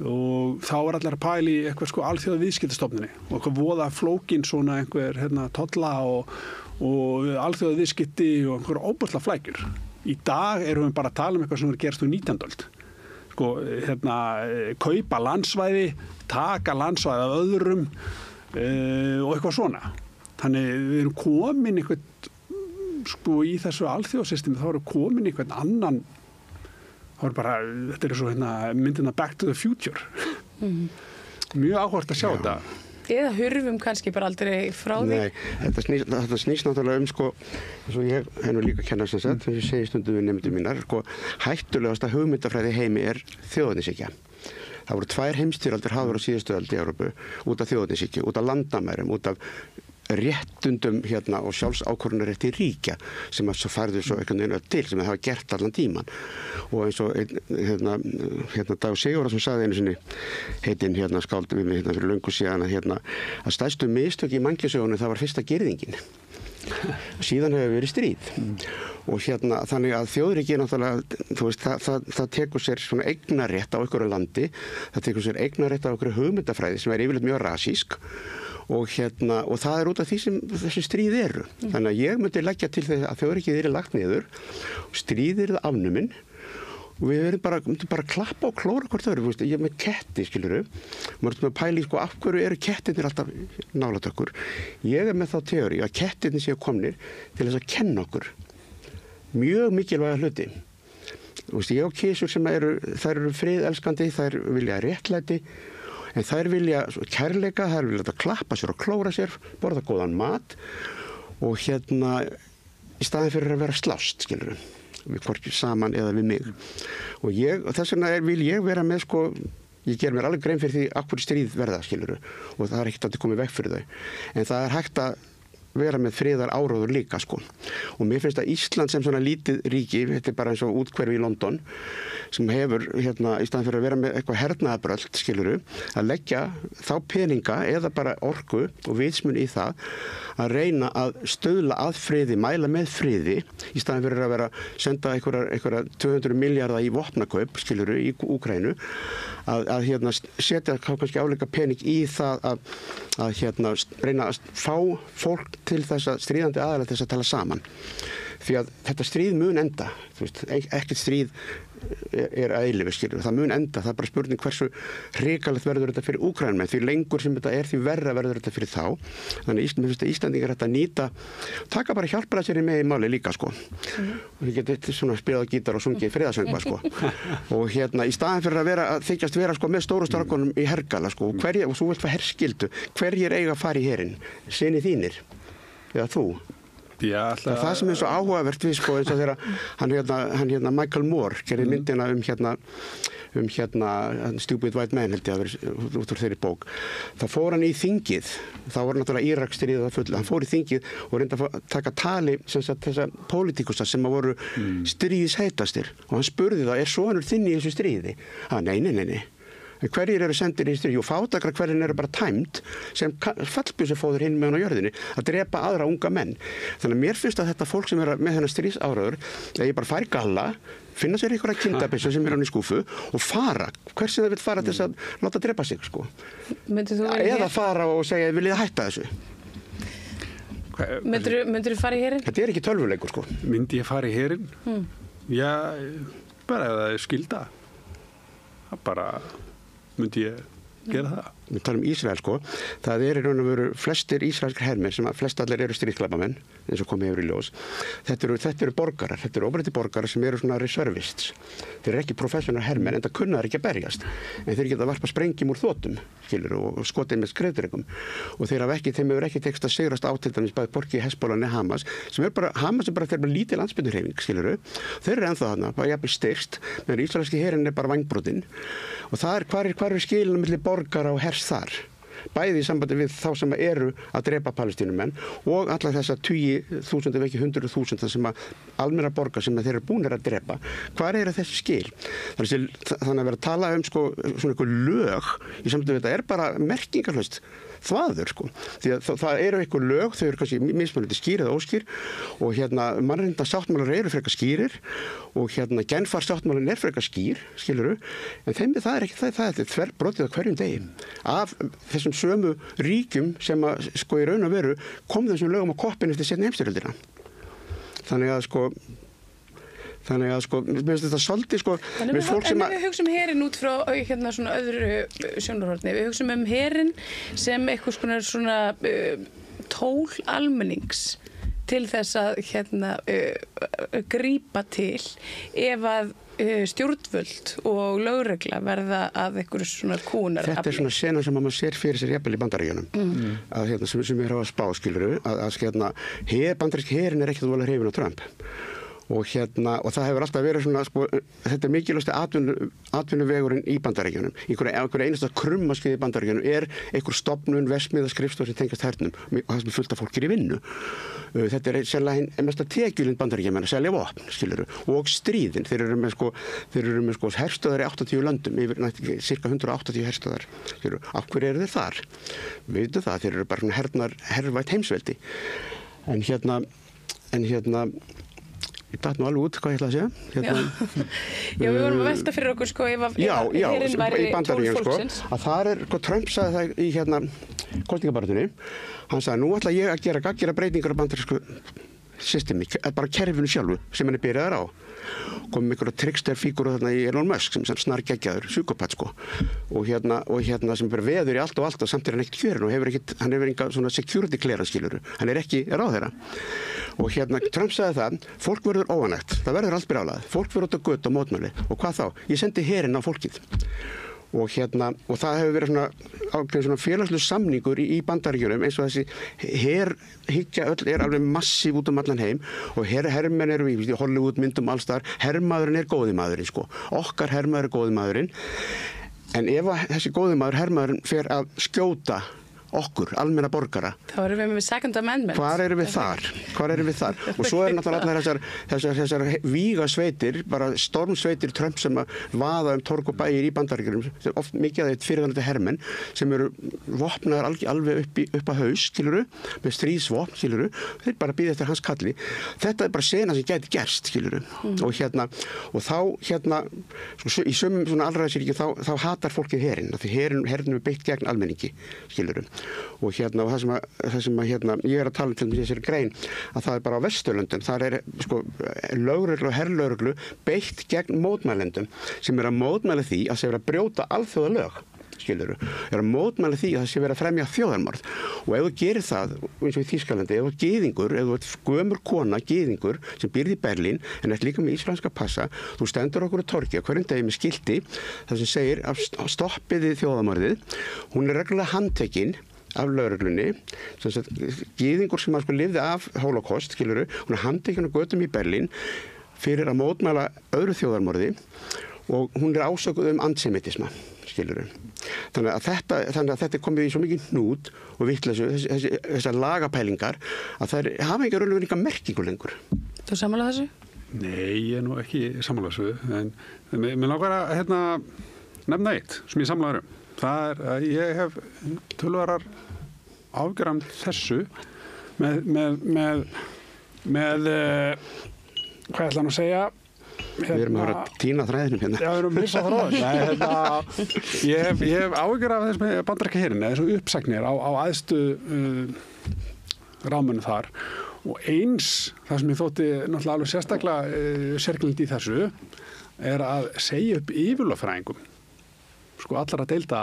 og þá var allir að pæla í eitthvað sko alþjóða viðskiptastofnunni og eitthvað voða flókin svona einhver tolla og alþjóða viðskipti og einhver óbúrslega flækjur. Í dag erum við bara að tala eitthvað sem er gerst úr 19. öld. Sko, kaupa landsvæði, taka landsvæði af öðrum og eitthvað svona. Þannig við erum komin eitthvað sko í þessu alþjóðasystemi, þá erum við komin eitthvað annan, þá er bara, þetta er svo myndina Back to the Future. Mjög áhugavert að sjá þetta. Eða hurfum kannski bara aldrei frá því? Nei, þetta snýst náttúrulega sko, eins og ég nú líka að kenna sem sagt, þess að ég segi stundum við nemendur mínar, sko, hættulegasta hugmyndafræði heimi er þjóðernishyggja. Það voru 2 heimsstyrjaldir hafðar á síðustu öld í Evrópu út af þjóðernishyggju, út af landamærum, út af réttundum og sjálfsákvörðunarrétti ríkja sem að svo færðu svo einhvern veginn til sem það hafa gert allan tíman og eins og Dag Sigurðarson sagði einu sinni heitinn skáld við mig fyrir löngu síðan að stærstu mistök í mannkynssögunni það var fyrsta girðingin síðan hefur verið stríð og þannig að þjóðríki náttúrulega þú veist það tekur sér svona eignarrétt á einhverju landi það tekur sér eignarrétt á einhverju hugmyndafræði sem er yfirleitt mjög rasísk og það er út af því sem þessi stríð eru. Þannig að ég myndi leggja til þess að þjóðríkið eru lagt niður og stríð eru afnumin og við myndum bara klappa og klóra hvort öðru. Ég er með ketti, skilurðu. Maður er með pæli, sko, af hverju eru kettirnir alltaf nálægt okkur. Ég er með þá teóri að kettirnir séu komnir til þess að kenna okkur. Mjög mikilvæga hluti. Ég á kísur sem þær eru friðelskandi, þær vilja réttlæti, en þær vilja kærleika, þær vilja klappa sér og klóra sér, borða góðan mat og í staðin fyrir að vera slást, skilurðu, við hvorki saman eða við mig. Og þess vegna vil ég vera með, sko, ég ger mér alveg grein fyrir því af hverju stríð verða, skilurðu, og það er ekkert að koma vekk fyrir þau. En það er hægt að vera með friðar áróður líka, sko. Og mér finnst að Ísland sem svona lítið ríki, þetta er bara eins og úthverfi í London, sem hefur, í staðan fyrir að vera með eitthvað hernaðabröld, skilurðu, að leggja þá peninga eða bara orku og vitsmun í það að reyna að stuðla að friði, mæla með friði, í staðan fyrir að vera senda einhverja 200 milljarða í vopnakaup, skilurðu, í Úkraínu, að setja kannski áleika pening í það að reyna að fá fólk til þess að stríðandi aðalega þess að tala saman. Því að þetta stríð mun enda, þú veist, ekkert stríð er að eilífu, skilur. Það mun enda, það er bara spurning hversu hrikalegt verður þetta fyrir Úkraínumenn, því lengur sem þetta er, því verra verður þetta fyrir þá. Þannig að Íslandingar þetta nýta, taka bara hjálpara sér með í máli líka, sko. Og þið getur svona spilað á gítar og sungið friðarsöngva, sko. Og í staðin fyrir að þykjast vera, sko, með stóru strákunum í hergala, sko, og þú vilt fá herskildu, hverjir eiga að fara í herinn? Synir þínir? Eða þú? Já, það sem svo áhugavert við, sko, eins og þegar hann Michael Moore gerði myndina um Stupid White Man, held ég að vera út úr þeirri bók. Þá fór hann í þingið, þá var náttúrulega Íraksstríðið að fulla, hann fór í þingið og reyndi að taka tali þessa pólitíkusa sem að voru stríðisheitastir og hann spurði þá, sonur þinn í þessu stríði? Nei. Hverjir eru sendir í stríð? Jú, fátakra hverjir eru bara tæmt sem fallbyssufóður hinn með hann á jörðinni að drepa aðra unga menn. Þannig að mér finnst að þetta fólk sem er með þennan stríðsáráður, ég bara fari galla, finna sér einhverja kindabissu sem er hann í skúfu og fara, hver sem það vil fara til þess að láta drepa sig, sko. Eða fara og segja, viljið þið hætta þessu? Myndir þú fara í herinn? Þetta er ekki tölvuleikur, sko. Myndi ég fara í herinn? Já, bara ef það er skylda. Það bara myndi ég gera það. Við talum Ísrael, sko. Það er í raun og veru flestir ísraelskir hermenn sem að flestallir eru stríðsglæpamenn, eins og komið hefur í ljós. Þetta eru borgarar, þetta eru óbreytti borgarar sem eru svona reservists. Þeir eru ekki professional hermenn, en það kunna þeir ekki að berjast. En þeir geta að varpa sprengjum úr þotum, skilur, og skotið með skriðdrekum. Og þeim hefur ekki tekst að sigrast á til dæmis bæði Borki, Hezbollah og Hamas, sem er bara, Hamas er bara lítil landsbyggðarhreyfing, skilur. Þeir eru ennþá þarna, bara jafnvel styrkst, meðan ísraelski herinn er bara vængbrotinn. Og það er hvar er skilunum milli borgara og hers þar, bæði í sambandi við þá sem eru að drepa palestínumenn og alla þessa 20.000 ef ekki 100.000 sem að almenna borgar sem þeir eru búnir að drepa. Hvar eru þessi skil? Þannig að vera að tala um, sko, svona einhver lög í sambandi við þetta er bara merkingarlaust þvaður, sko. Því að það eru einhver lög, þau eru kannski mismunandi skýr eða óskýr og mannréttindasáttmálar eru frekar skýrir og Genfarsáttmálinn er frekar skýr, skilurðu, en það er ekki það er þverbrotið á hverjum degi af þessum sömu ríkjum sem að, sko, í raun og veru kom þessum lögum á koppinn eftir seinni heimsstyrjöldina. Þannig að mér finnst þetta svolítið, sko, með fólk sem að... En við hugsum herinn út frá svona öðru sjónarhorni. Við hugsum herinn sem eitthvað svona tól almennings til þess að grípa til ef að stjórnvöld og lögregla verða að einhverju svona kúnar. Þetta er svona sena sem maður sér fyrir sér jafnvel í Bandaríkjunum. Að sem er á að spá, skilur við, bandaríski herinn er ekkert volið hrifinn á Trump. Og það hefur alltaf verið svona, sko, þetta er mikilvægasti atvinnuvegurinn í Bandaríkjunum. Einhverja einasta krummaskeið í Bandaríkjunum er einhver stofnun, verksmiðja, skrifstof sem tengast hernum og það sem er fullt af fólkir í vinnu. Þetta er sennilega mesta tekjulind Bandaríkjumanna að selja vopn, skilurðu, og stríðin. Þeir eru með herstöðar í 80 löndum, yfir cirka 180 herstöðar. Af hverju eru þeir þar? Við veitum það, þeir eru bara hervætt heimsveldi. Ég datt nú alveg út hvað ég ætla að segja. Já, við vorum að velta fyrir okkur, sko, ef herinn væri tól fólksins. Að það er, Trump sagði það í kosningabaráttunni. Hann sagði, nú ætla ég að gera breytingar á bandarísku systemi, bara kerfinu sjálfu sem hann er byrjaðar á. Komum einhverja trickster-fígúru þarna í Elon Musk sem snargeggjaður, psykopat, sko. Og sem bara veður í allt og samt er hann ekkert kjörinn og hann hefur enga svona security clearance, skilurðu. Hann er ekki ráðherra. Og Trump sagði það, fólk verður óanægt, það verður allt brjálað, fólk verður út á götu og mótmæli. Og hvað þá? Ég sendi herinn á fólkið. Og það hefur verið svona félagslegur samningur í Bandaríkjunum eins og þessi herhyggja öll er alveg massív út allan heim og hermenn eru í Hollywood myndum alls þar, hermaðurinn er góði maðurinn, sko. Okkar hermaður er góði maðurinn, en ef þessi góði maður, hermaðurinn, fer að skjóta okkur, almenna borgara. Þá erum við með Second Amendment. Hvar erum við þar? Og svo er náttúrulega þessar vígasveitir, bara stormsveitir Trump sem að vaða torg og bæir í Bandaríkjunum, oft mikið af þetta fyrirvændi hermenn sem eru vopnaðar alveg upp að haus, skilurðu, með stríðsvopn, skilurðu, þeir bara bíða eftir hans kalli. Þetta er bara sena sem gæti gerst, skilurðu. Og þá í sumum svona allræðisríkjum þá hatar fólkið herinn, af því herinn er beitt gegn almenningi, skilurðu. og það sem ég að tala til þessari grein að það bara á Vesturlöndum, þar sko lögreglu og herlögreglu beitt gegn mótmælendum sem að mótmæla því að sé verið að brjóta alþjóðalög, skilurðu, að mótmæla því að það sé verið að fremja þjóðarmorð og ef þú gerir það, eins og í Þýskalandi, ef þú ert gyðingur, ef þú ert gömul kona gyðingur sem býrð í Berlín en ert líka með íslenska passa, þú stendur okkur á torgi á hverjum degi með skilti þar sem segir að stoppiði þjóðarmorðið, hún reglulega handtekinn af lögreglunni, gyðingur sem sko lifði af Holocaust, skilurðu, hún handtekinn á götum í Berlín fyrir að mótmæla öðru þjóðarmorði og hún ásökuð antisemitisma, skilurðu. Þannig að þetta komið í svo mikið hnút og vitleysu, þessar lagapælingar, að það hafa ekki raunverulega merkingu lengur. Þú sammála þessu? Nei, ég nú ekki sammála þessu, en mér langar að nefna eitt sem ég sammála um. Það að ég hef töluvarar ágjörðan þessu með hvað ætla hann að segja? Við erum að vera að týna þræðinum hérna. Já, við erum að missa þráðin. Ég hef áhyggjur af þess með Bandaríkjaherinn, eða þessu uppsagnir á æðstu ráðmönnum þar og eins, það sem ég þótti náttúrulega alveg sérstaklega sérkennilegt í þessu, er að segja upp yfirlögfræðingum, sko allar að deilda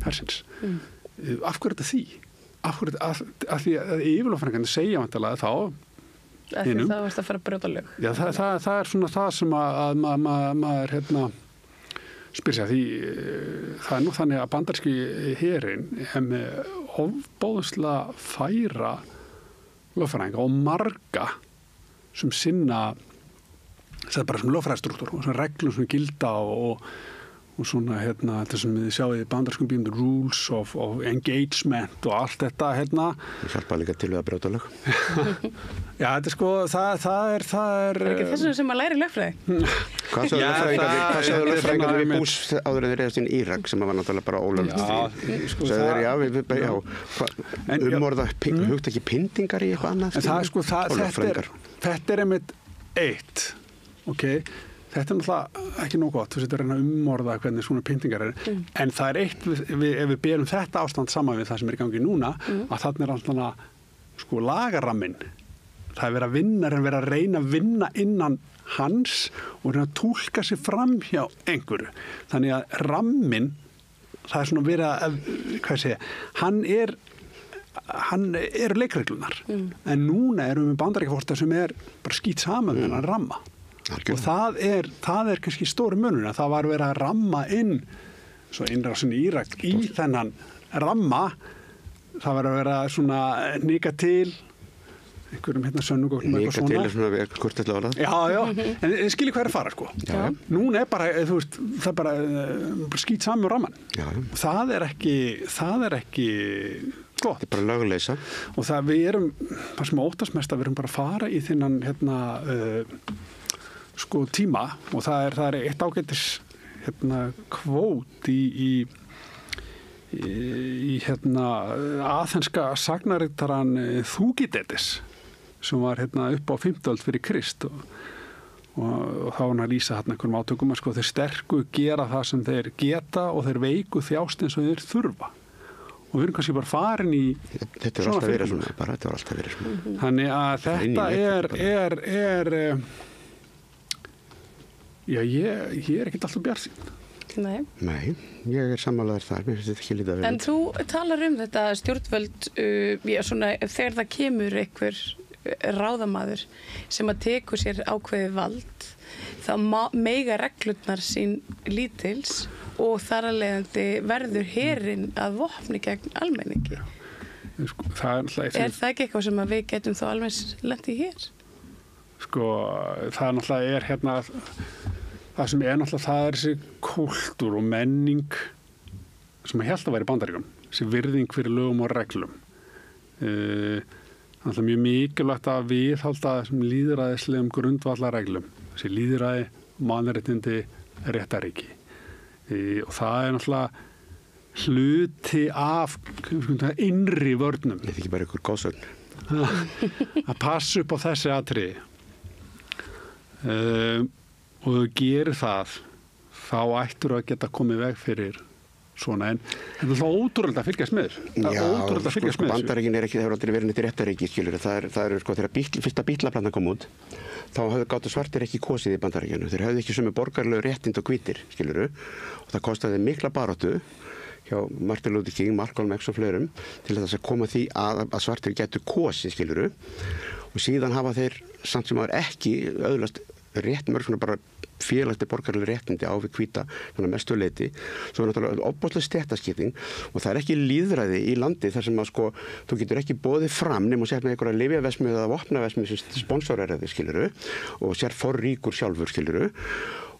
hersins. Af hverju þetta því? Af því að yfirlögfræðingarnir segja vantarlega þá Það varst að fara að brjóta lög. Já, það er svona það sem að maður spyr sig að því það er nú þannig að bandaríski herinn er með ofbóðslega færa lögfræðinga og marga sem sinna það er bara sem lögfræðistruktúr og svona reglum sem gilda og svona þetta sem þið sjáu í bandarískum bíum, rules of engagement og allt þetta Það hjálpa líka til við að brjóta lög. Já, þetta er sko, það er Það er ekki þessum sem að læri lögfræði. Hvað sagðu lögfræðingar við Bush áður en þeir reyðast inn í Írak sem var náttúrulega bara ólöglegt. Umorða hugtaki pyndingar í eitthvað annað. En það er sko, þetta er einmitt eitt, ok? Þetta er náttúrulega ekki nóg gott, þú setur að reyna að umorða hvernig svona pyntingar er, en það er eitt, ef við berum þetta ástand saman við það sem er í gangi núna, að þarna er alltaf sko lagaramminn, það er verið að vinna, verið að reyna að vinna innan hans og reyna að túlka sig fram hjá einhverju. Þannig að ramminn, það er svona verið að, hvað ég segja, hann er leikreglunar, en núna erum við bandaríkjaforseta sem er bara skýt saman með hann ramma. Og það er kannski stóri munur að það var verið að ramma inn svo innrásin í Írak í þennan ramma það var að vera svona nika til einhverjum sönnugögnum nika til er svona kurteislega orðað en skilji hvað er að fara sko núna er bara, þú veist, það er bara skýt saman með ramman það er ekki gott. Þetta er bara löguleysa og það við erum, það sem óttast mest að við erum bara að fara í þennan sko tíma og það er eitt ágætis kvót í aþenska sagnaritaran Þúkýdídes sem var upp á 5. öld fyrir Krist og þá var hann að lýsa einhverjum átökum að sko þeir sterku gera það sem þeir geta og þeir veiku þjást eins og þeir þurfa og við erum kannski bara farin í þetta er alltaf verið svona bara, þetta var alltaf verið svona þannig að þetta er já, ég er ekkert alltaf bjartsýn. Nei, ég er sammálaður þar, mér finnst þetta ekki lítið að vera. En þú talar um þetta stjórnvöld, svona, þegar það kemur einhver ráðamaður sem að tekur sér ákveðið vald, þá mega reglurnar sín lítils og þar að leiðandi verður herinn að vopni gegn almenningi. Er það ekki eitthvað sem að við getum þá alveg lent í hér? Sko, það náttúrulega það sem náttúrulega það þessi kúltúr og menning sem að hélt að væri í Bandaríkjunum, þessi virðing fyrir lögum og reglum. Náttúrulega mjög mikilvægt að viðhalda þessum lýðræðislegum grundvallarreglum, þessi lýðræði, mannréttindi, réttarríki. Og það er náttúrulega hluti af innri vörnum. Þetta er ekki bara ykkur góðsögn. Að passa upp á þessi atriði. Og þú gerir það þá ættur að geta komið veg fyrir svona, en þetta er alltaf ótrúlega að fylgjast með þessu. Bandaríkin hefur aldrei verið neitt réttaríki, skilur. Það er sko, þegar fyrsta bílaplanna kom út, þá gátu svartir ekki kosið í Bandaríkjunum. Þeir höfðu ekki sömu borgarlegu réttind og hvítir, skilur. Og það kostaði mikla baráttu hjá Martin Luther King, Malcolm X og fleirum til þess að koma því að svartir getur kosið, skilur. Og síðan hafa þeir samt sem aður ekki öðlast rétt mörg svona bara félagsti borgarlega réttindi á við hvíta mestu leyti. Svo er náttúrulega ofboðsleg stéttaskipting og það er ekki lýðræði í landi þar sem að sko, þú getur ekki boðið fram nema og sér með einhverja lyfjaverksmiðju eða vopnaverksmiðju sem sponsorar þig, skiluru, og sér forríkur sjálfur, skiluru.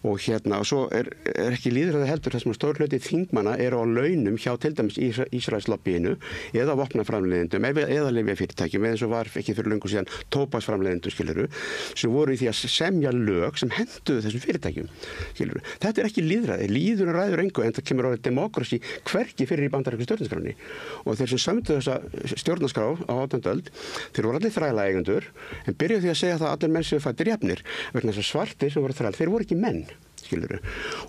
Og svo er ekki lýðræði heldur þar sem að stór hluti þingmanna eru á launum hjá til dæmis Ísraelslobbyinu eða vopnaframleiðendum eða lyfjafyrirtækjum eða eins og var ekki fyrir löngu síðan tóbaksframleiðendum, skiluru, sem voru í því að semja lög sem hentuðu þessum fyrirtækjum, skiluru. Þetta er ekki lýðræði, lýðurinn ræður engu en það kemur orðið demókrasi hvergi fyrir í bandarísku stjórnarskránni. Og þeir sem sömdu þessa stjórnarskrá á 18. öld, þeir voru allir þrælaeigendur en byrjuðu því að segja það að allir menn séu fæddir jafnir vegna þess að svartir sem voru þræl, þeir voru ekki menn. Skiluru.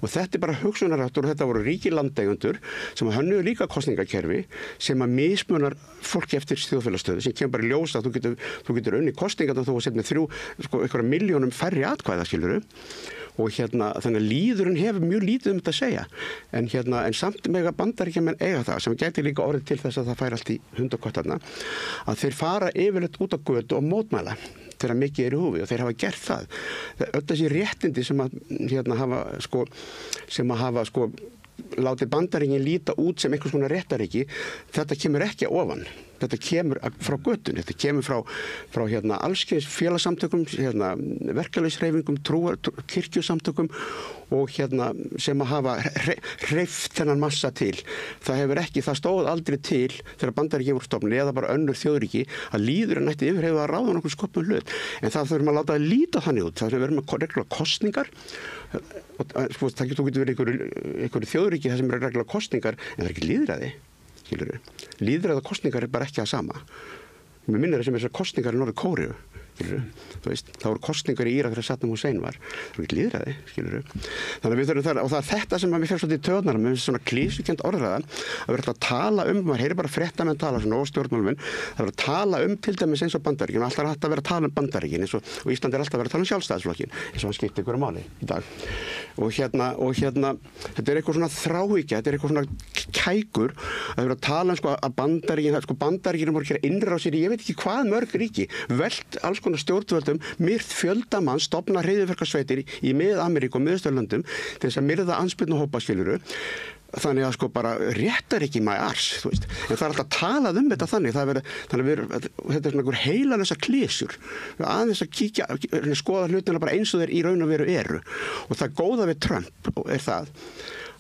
Og þetta er bara hugsunarháttur og þetta voru ríkir landeigendur sem hönnuðu líka kosningakerfi sem að mismunar fólki eftir þjóðfélagsstöðu sem kemur bara í ljós að þú getur unni kosningar og þú setja með 3 milljónum færri atkvæða, skiluru. Og þannig að lýðurinn hefur mjög lítið þetta að segja en samt með að Bandaríkjamenn eiga það sem gæti líka orðið til þess að það fær allt í hund og kott þarna að þeir fara yfirleitt út á götu og mótmæla þegar mikið er í húfi og þeir hafa gert það. Öll þessi réttindi sem hafa látið Bandaríkin líta út sem einhvers konar réttaríki, þetta kemur ekki að ofan. Þetta kemur frá götun, þetta kemur frá allskyns félagsamtökum, verkalýðshreyfingum, kirkjusamtökum og sem að hafa hreyft þennan massa til. Það stóð aldrei til þegar Bandaríkin voru stofnuð eða bara önnur þjóðríki að lýðurinn ætti yfirheyfa að ráða nokkuð skopnum hlut. En það þurfum að láta að líta þannig út. Það verður með reglulega kosningar. Þú getur verið einhverju þjóðríki þar sem eru reglulega kosningar en það er ekki lýðræði. Lýðræði og kosningar er bara ekki það sama. Mér minnir það sem þessar kosningar í Norður Kóreu. Það voru kosningar í Írak þegar Saddam Hussein var. Það var ekki lýðræði, skilur. Þannig að við þurfum það, og það er þetta sem að mér fer svolítið í töðunar með svona klísukent orðræða, að vera alltaf að tala maður heyrir bara fréttamenn tala svona og stjórnmálamenn, það er að tala til dæmis eins og Bandaríkin, alltaf er alltaf að vera að tala Bandaríkin og Ísland er alltaf að vera að tala Sjálfstæðisflokkin, eins og hann skipti ykkur máli í dag. Og þetta er eitthvað svona þráhyggja, þetta er eitthvað svona kækur að vera að tala að Bandaríkin voru að gera innrásir í ég veit ekki hvað mörg ríki, velt alls konar stjórnvöldum, myrt fjöldamann, stofna hryðjuverkasveitir í Mið-Ameríku og Miðausturlöndum til þess að myrða andspyrnuhópa, skiluru. Þannig að bara réttar ekki my arse, þú veist. En það er alltaf talað þetta þannig, þetta er svona einhver heilalösa klísjur. Aðeins að skoða hlutina bara eins og þeir í raun og veru eru. Og það góða við Trump er það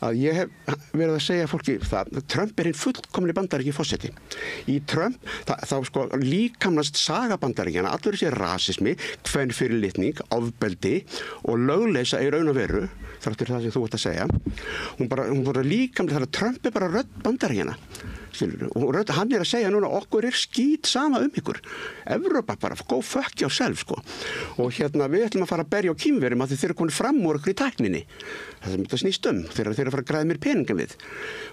að ég hef verið að segja fólki það að Trump er hinn fullkomni Bandaríki forseti. Í Trump þá líkamnast saga Bandaríkjanna, allur þessi rasismi, kvenfyrirlitning, ofbeldi og lögleysa í raun og veru, þáttur það sem þú ert að segja. Hún bara líkamlega, það er Trump er bara rödd Bandaríkjanna. Og hann er að segja núna okkur er skít sama ykkur. Evrópa bara, go fuck yourself sko. Og við ætlum að fara að berja á Kínverjum að þeir eru komin fram úr okkur í tækninni. Það sem þetta snýst þeir eru að fara að græða mér peningum við.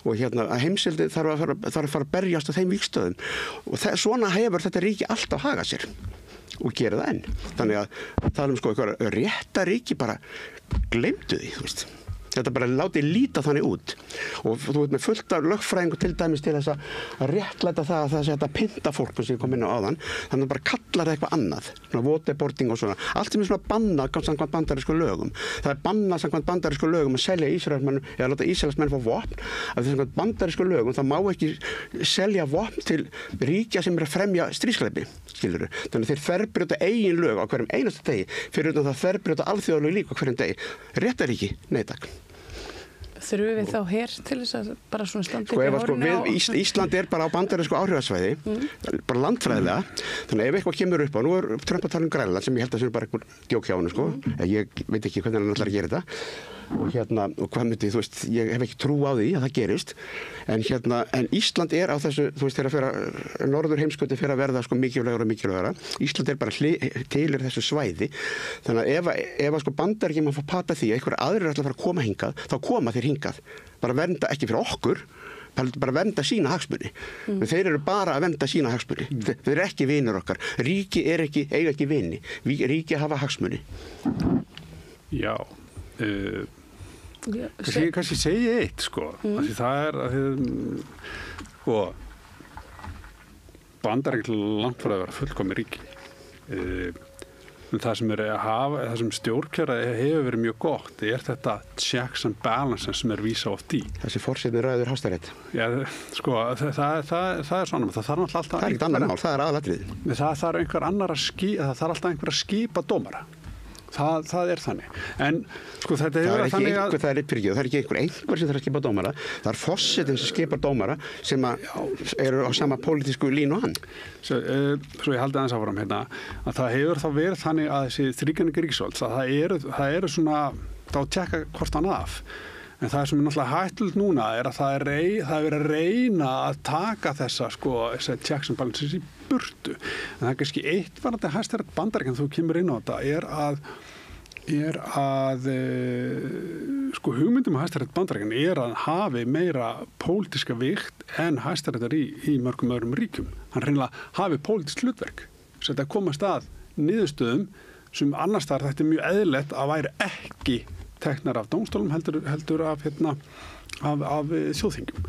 Og að heimsveldi þarf að fara að berjast á þeim vígstöðum. Og svona hefur þetta ríki alltaf hagað sér. Og gera það enn. Þannig að tala eitthvað réttaríki bara gleymdu því, þú veist. Þetta bara látið líta þannig út og þú veit með fullt af lögfræðingu til dæmis til þess að réttlæta það að það sé þetta pynta fólk sem kom inn á áðan þannig að bara kallar það eitthvað annað svona waterboarding og svona allt sem er svona bannað samkvæmt bandarísku lögum það er bannað samkvæmt bandarísku lögum að selja Ísraelsmenn eða láta Ísraelsmenn fá vopn af því samkvæmt bandarísku lögum það má ekki selja vopn til ríkja sem er að fremja stríðsglæpi skilurðu þannig þeir þverbrjóta eigin lög á hverjum einasta degi fyrir utan það þverbrjóta alþjóðalög líka á hverjum degi réttaríki nei takk Þurfum við þá hér til þess að bara svona standa í hórinu Ísland er bara á bandarísku áhrifasvæði bara landfræðilega þannig ef eitthvað kemur upp á nú er Trump að tala Grænland sem ég held að það er bara einhver djók hjá hann ég veit ekki hvernig hann ætlar að gera þetta og hvað myndi þú veist ég hef ekki trú á því að það gerist en Ísland er á þessu þú veist þegar norður heimskauti fyrir að verða mikilvægara Ísland er bara til þessu svæði þannig að ef Bandaríkjamenn fá pata því að einhverja aðrir ætla að fara að koma hingað þá koma þeir hingað bara vernda, ekki fyrir okkur, bara vernda sína hagsmuni. En þeir eru bara að vernda sína hagsmuni. Þeir eru ekki vinir okkar. Ríki eiga ekki vini. Ríki hafa hagsmuni. Já. Kannski segi eitt, sko. Því það sko, Bandaríkin langt frá að vera fullkomin ríki. Það sem stjórnkjara hefur verið mjög gott þetta checks and balances sem vísa oft í. Þessi forseti ræður Hæstarétt. Já, sko, það svona, það þarf alltaf... Það ekkert annar mál, það aðalatriði. Það þarf alltaf einhver að skipa dómara. Það þannig. En sko þetta hefur verið þannig að... Það er ekki einhver sem þarf að skipa dómara. Það er forsetinn sem skipar dómara sem eru á sama pólitísku línu og hann. Svo ég haldi aðeins áfram hérna að það hefur þá verið þannig að þessi þrígreining ríkisvalds að það eru svona þá að tjekka hvort hann af. En það sem náttúrulega hættulegt núna að það er verið að reyna að taka þessa checks and balances í burtu. En það er kannski eitt varðandi Hæstarétt Bandaríkjanna þú kemur inn á þetta hugmyndum að Hæstarétt Bandaríkjanna að hafi meira pólitíska vigt en Hæstaréttar í mörgum öðrum ríkjum. Hann reynilega hafi pólitískt hlutverk. Svo þetta komast að niðurstöðum sem annars þar þetta mjög eðlilegt að væri ekki teknar af dómstólum heldur af þjóðþingum.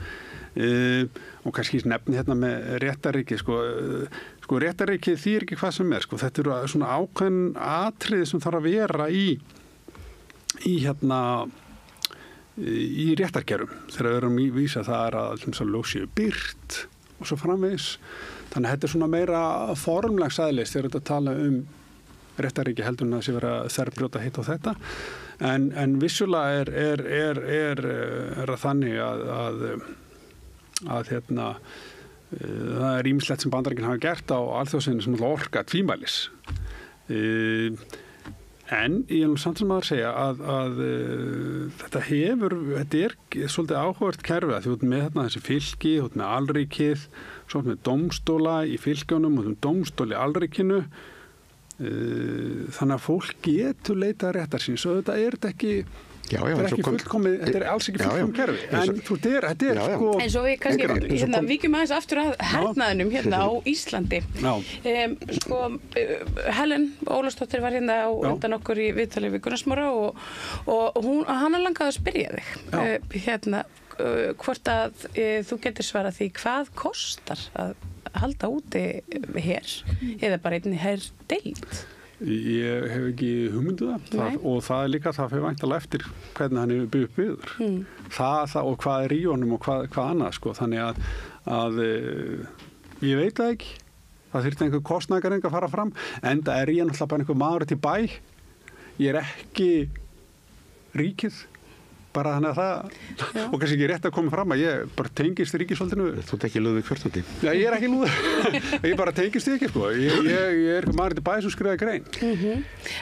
Og kannski nefni hérna með réttarríki sko réttarríki þýðir ekki hvað sem þetta eru svona ákveðin atriði sem þarf að vera í réttarkerfum þegar við erum í vísa það að lög séu birt og svo framvegis. Þannig að þetta er svona meira formlegs aðlis þegar þetta tala réttarríki heldur en að sé vera þerbrjóta hitt og þetta. En vissulega er þannig að það er ýmislegt sem Bandaríkin hafa gert á alþjóðsveginni sem orka tvímælis. En ég vil samt sem maður segja að þetta er svolítið áhugavert kerfi að þú ert með þessi fylki, þú ert með alríkið, svo ert með dómstóla í fylkjónum og dómstóli í alríkinu. Þannig að fólk getur leitað réttar síns og þetta er ekki fullkomið, þetta er alls ekki fullkomið kerfi en þetta er sko en svo við kannski víkjum aðeins aftur að hernaðinum hérna á Íslandi Helen Ólafsdóttir var hérna á undan okkur í viðtali við Gunnar Smára og hann langaði að spyrja þig hvort að þú getur svarað því hvað kostar að halda úti her eða bara einni herdeild? Ég hef ekki hugmyndu það og það er líka það fyrir væntanlega eftir hvernig hann er byggður. Það og hvað er í honum og hvað annað sko. Þannig að ég veit það ekki. Það þyrfti einhver kostnaðargreining að fara fram. Enda er ég náttúrulega bara einhver maður út í bæ. Ég er ekki ríkið. Bara þannig að það, og kannski ekki rétt að koma fram að ég bara tengist ríkisvaldinu. Þú ert ekki Lúðvík XIV? Já, ég er ekki Lúðvík. Ég bara tengist því ekki, sko. Ég er maður til bæ sem skrifaði grein.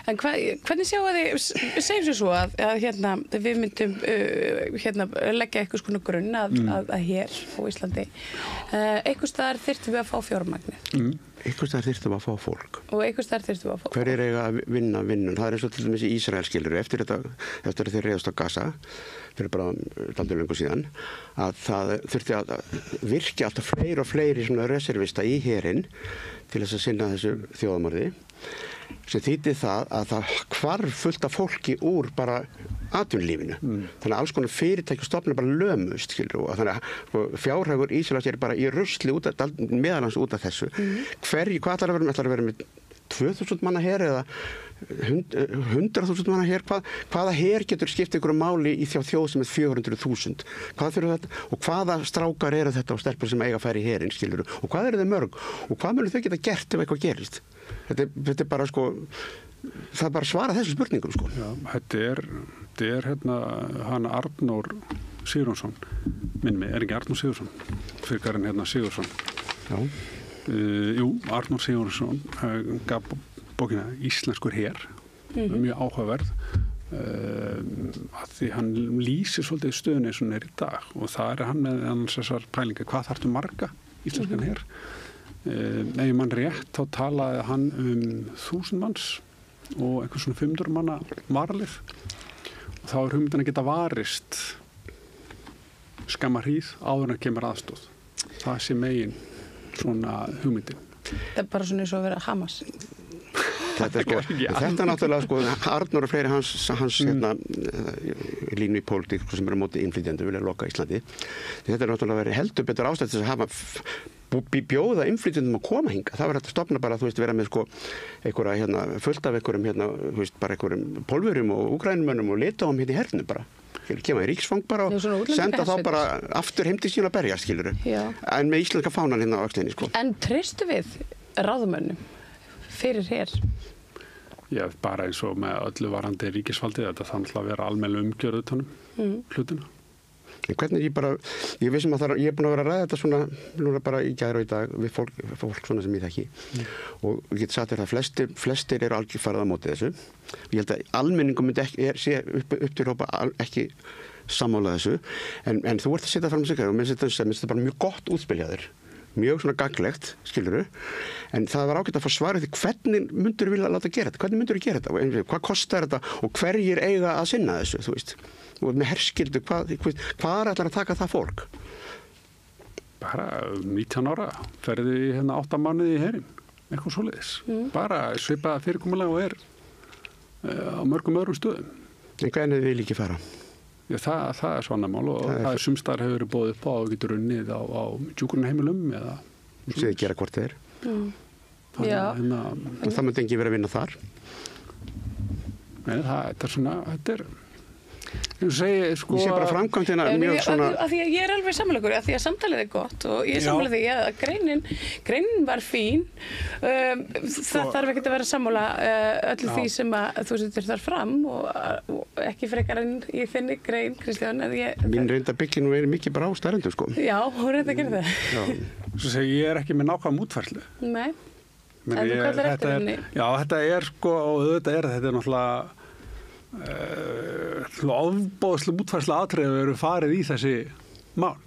En hvernig sjáu þið, segjum sér svo að við myndum leggja eitthvað svona grunn að hér á Íslandi. Einhvers staðar þyrftum við að fá fjármagni. Einhvers staðar þyrftum að fá fólk. Og einhvers staðar þyrftum við að fá fólk. Hverjir eiga að vinna vinnun? Það er eins og til dæmis í Ísrael skilur eftir að þeir reiðast á Gaza fyrir bara dálítið löngu síðan að það þurfti að virkja alltaf fleiri og fleiri svona reservista í herinn til þess að sinna þessu þjóðamorði sem þýddi það að það hvarf fullt af fólki úr bara atvinnulífinu. Þannig að alls konar fyrirtæki og stofnir bara lömust skilur og þannig að fjárhagur Íslands er bara í rusli meðalans út af þessu. Hvað ætlar að vera með 2000 manna her eða 100.000 manna her? Hvaða her getur skipt einhverju máli í þjóð sem er 400.000? Hvað fyrir þetta? Og hvaða strákar eru þetta og stelpur sem eiga að fara í herinn skilur? Og hvað eru þau mörg? Og hvað munu þau geta gert ef eitthvað gerist? Þetta er bara sko það er bara að svara þessum spurningum sko. Já, þetta er hann Arnór Sigurjónsson er ekki Arnór Sigurjónsson fyrkarinn Sigurjónsson Arnór Sigurjónsson gaf bókina Íslenskur her mjög áhugaverð að því hann lýsir svolítið stöðunni eins og hann er í dag og það er hann með annars þessar pælingar hvað þarftu marga íslenskan her ef ég mann rétt þá talaði hann 1000 manns og einhvers svona 500 manna varalið og þá er hugmyndin að geta varist skamma hríð áður en kemur aðstóð. Það sé megin svona hugmyndin. Það bara svona eins og að vera Hamas. Þetta náttúrulega sko, Arnór og fleiri hans línu í pólitík sem eru á móti innflytjendur vilja loka Íslandi. Þetta náttúrulega verið heldur betur ástætt þess að hafa bjóða innflytjendum að koma hinga. Það var hægt að stofna bara, vera með sko einhverja fullt af einhverjum bara einhverjum Pólverjum og Úkrænumönnum og litáum í hernum bara. Kema í ríksfang bara og senda þá bara aftur heim til sín að berja, skilurðu. En með íslenska fánan á öxlinni, sko. En treystu við ráðamönnum fyrir hér? Já, bara eins og með öllu varandi ríkisvaldið, þetta þannig að vera almennileg umgjörð utanum hlutina. En hvernig ég vissum að ég er búin að vera að ræða þetta svona, núna bara í gær og í dag við fólk svona sem ég þekki og ég get sagt þér að flestir eru algjör farið á móti þessu. Ég held að almenningum myndi sé upp til hópa ekki sammála þessu, en þú ert að setja fram sig og minnst þetta bara mjög gott útspil hjá þér. Mjög svona gagnlegt, skilurðu, en það var ágætt að fá svarið því hvernig myndur þú vilja láta gera þetta, hvernig myndur þú gera þetta, hvað kostar þetta og hverjir eiga að sinna þessu, þú veist, og með herskildu, hvað ætlar að taka það fólk? Bara 19 ára, ferði í 8 mánuði í herinn, eitthvað svoleiðis, bara svipaða fyrirkomulega og á mörgum öðrum stöðum. En hvernig vil ekki fara? Já, það er svona mál og það er sumstar hefur verið boðið upp á og getur unnið á hjúkrunarheimilum eða séð gera hvort þeir. Það myndi engin vera að vinna þar. Nei, þetta er svona, ég sé bara framkvæmdina mjög svona að því að ég er alveg sammála að því að samtalið er gott og ég er sammála því að greinin var fín það þarf ekki að vera sammála öllu því sem að þú setur þar fram og ekki frekar en í þinni grein, Kristján. Mín reynda byggja nú mikið bara á staðreyndum, sko. Já, hún reynda að gera það. Svo segi ég er ekki með nákvæm útfærslu. Nei, en þú kallar eftir henni. Já, þetta er sko, og þetta er náttúrulega ofboðslega útfærsla atriði að vera farið í þessi mál.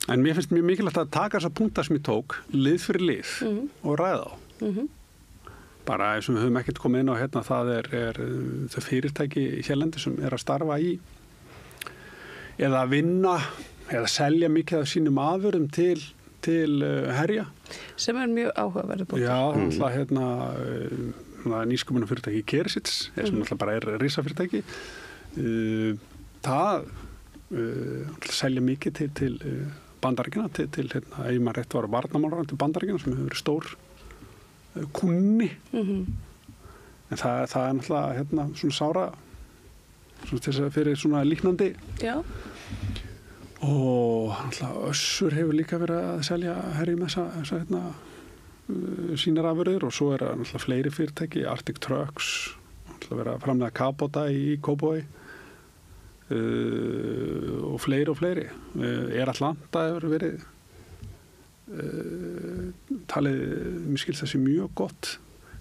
En mér finnst mjög mikilvægt að taka þessa punkta sem ég tók lið fyrir lið og ræða á. Bara eins og við höfum ekkert komið inn á hérna, það er þau fyrirtæki hérlendi sem er að starfa í eða að vinna eða selja mikið af sínum afurðum til herja. Sem er mjög áhugaverður punktur. Já, alltaf nýsköpunarfyrirtæki Kersits, sem alltaf bara er risafyrirtæki. Það selja mikið til Bandaríkjanna, til ef maður rétt var varnarmálaráðandi til Bandaríkjanna sem hefur verið stór kunni. En það er náttúrulega svona sára svona fyrir svona líknandi. Já. Og náttúrulega Össur hefur líka verið að selja herjum þessa sínar afurðir og svo er náttúrulega fleiri fyrirtæki, Arctic Trucks, náttúrulega verið að framlega Kabota í Kópavogi og fleiri. Atlanta hefur verið talið, mér skilst þessi mjög gott,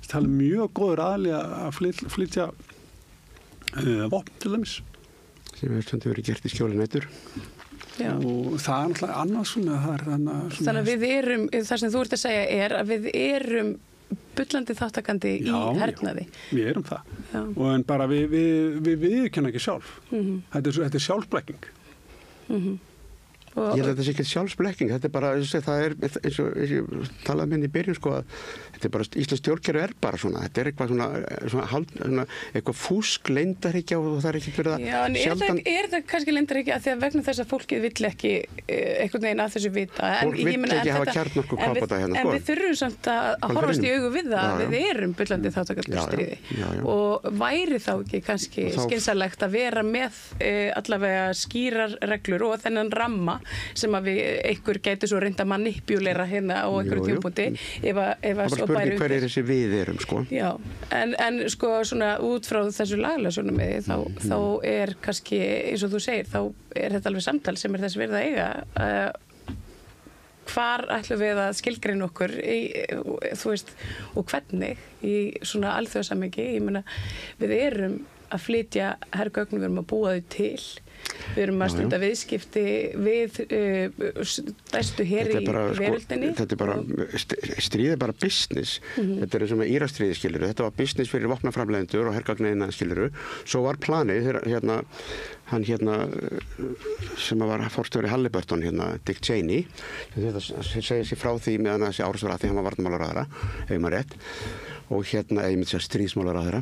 talið mjög góður aðli að flytja vopn til dæmis. Sem hefur stundum verið gert í skjóli nætur. Já. Og það er náttúrulega annað svona, þannig að við erum, það sem þú ert að segja er að við erum bullandi þáttakandi í hernaði. Við erum það. Og en bara við viðurkenna ekki sjálf. Þetta er sjálfsblekking. Ég held að þetta sé ekki sjálfsblekking, þetta er bara, það er eins og ég talaði með í byrjun, sko, að þetta er bara, Íslands stjórnkerfi er bara svona, þetta er eitthvað svona eitthvað fúsk, leyndarhyggja og það er ekkert verið að sjaldan. Já, en er það kannski leyndarhyggja að því að vegna þess að fólkið vill ekki einhvern veginn að þessu vita? Fólk vill ekki hafa kjarnorkukafbáta hérna, sko. En við þurfum samt að horfast í augu við það að við erum bullandi þátttakendur í stríði. Og væri þá ekki kannski skynsamlegt að vera með allavega skýrar reglur og þennan ramma sem að einhver gæti svo reynda manipulera hérna á einhverju tímapunkti ef það var spurning hver er þessi við erum, sko. Já, en sko svona út frá þessu lagalega sjónarmiði þá er kannski, eins og þú segir, þá er þetta alveg samtal sem er þess virði að eiga hvar ætlum við að skilgreina okkur þú veist, og hvernig í svona alþjóðasamhengi, ég meina við erum að flytja hergögn, við erum að búa þau til, við erum að stunda viðskipti við stærstu heri í veröldinni. Þetta er bara, stríð er bara business. Þetta er eins og með Íraksstríðið, skilurðu. Þetta var business fyrir vopnaframleiðendur og hergagniðina, skilurðu. Svo var planið, hann sem var forstjóri Halliburton, Dick Cheney, þetta segir sér frá því meðan þessi árásur að því hann var varnarmálaráðherra, ef maður rétt, og ég myndi segja stríðsmálaráðherra,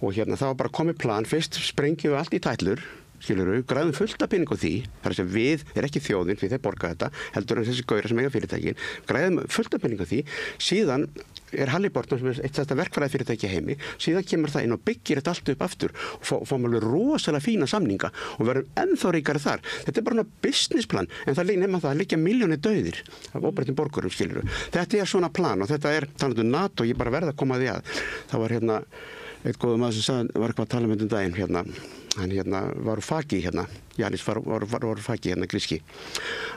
og það var bara komið plan, fyrst sprengjum við allt í tætlur, skilurðu, græðum fullt af pening á því, þar að segja við er ekki þjóðin því þeir borga þetta, heldur en þessi gaurar sem eiga fyrirtækin, græðum fullt af pening á því, síðan er Halliburton sem er eitt þetta verkfræði fyrirtæki heimi, síðan kemur það inn og byggir þetta allt upp aftur og fáum alveg rosalega fína samninga og verðum ennþá ríkari þar. Þetta er bara businessplan, en það liggja milljónir dauðir af óbreyttum borgurum, skilurðu. Þetta er svona plan og þetta er talandi um NATO, ég bara verð að koma að því að. Það var eitt góður maður sem sagði, var eitthvað að tala um daginn, hann Varoufakis, Janis Varoufakis, gríski,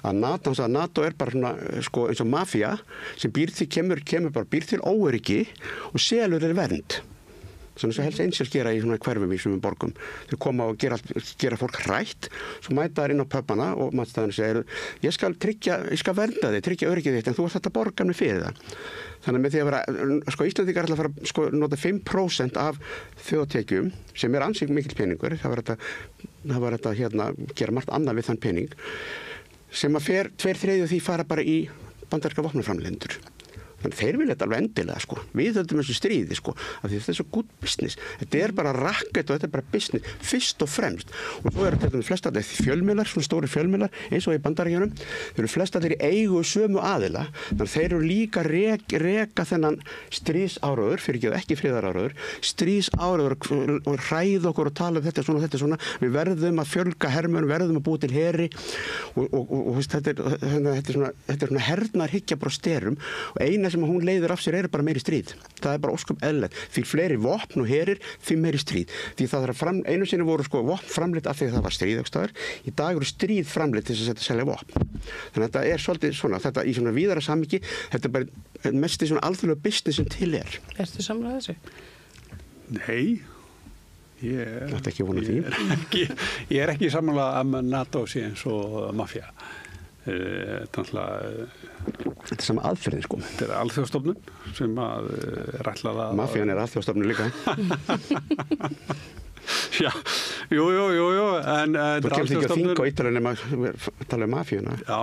að NATO er bara svona, eins og mafía sem kemur til óöryggi og selur þeir vernd. Svona sem Hells Angels gera í svona hverfum í sumum borgum. Þau koma og gera fólk hrætt, svo mæta þær inn á pöbbana og matsstaðinu segir, ég skal vernda þig, tryggja öryggið þitt, en þú varst þetta borga mig fyrir það. Þannig með því að Íslandingar ætla að fara að nota 5% af þjóðtekjum, sem er ansið mikill peningur, það var þetta gera margt annað við þann pening, sem að 2/3 því fara bara í bandaríska vopnaframleiðendur. Þannig þeir vilja þetta alveg endilega, Við höldum þessu stríði, af því þetta er svo good business. Þetta er bara racket og þetta er bara business, fyrst og fremst. Og svo eru þetta flest allir fjölmiðlar, svona stóri fjölmiðlar, eins og í Bandaríkjunum. Þeir eru flest allir í eigu sömu aðila. Þannig þeir eru líka reka þennan stríðsáróður, fyrir ekki friðaráróður, stríðsáróður og hræða okkur og tala um þetta svona. Við verðum að fjölga hermönum, verðum að búa til heri og þetta er svona hernarhyggja bara á sterum og eina sem hún leiðir af sér bara meiri stríð. Það er bara ósköp eðlilegt. Því fleiri vopn og herir, því meiri stríð. Því það einu sinni voru vopn framleitt af því að það var stríð einhvers staðar. Í dag eru stríð framleitt til þess að selja vopn. Þannig að þetta er svolítið svona, þetta í svona víðara samhengi, þetta er bara mest í svona alþjóðlega business sem til er. Ertu sammála þessu? Nei. Þetta ekki vona því. Ég er ekki sammála að NATO sé eins og mafía. Þetta er sama aðferðin, Þetta er alþjóðastofnun sem að ætlað að... Mafían er alþjóðastofnun líka. Já, jú, en... Þú kemst ekki að þinga á Ítalíu nema að tala um mafíuna. Já,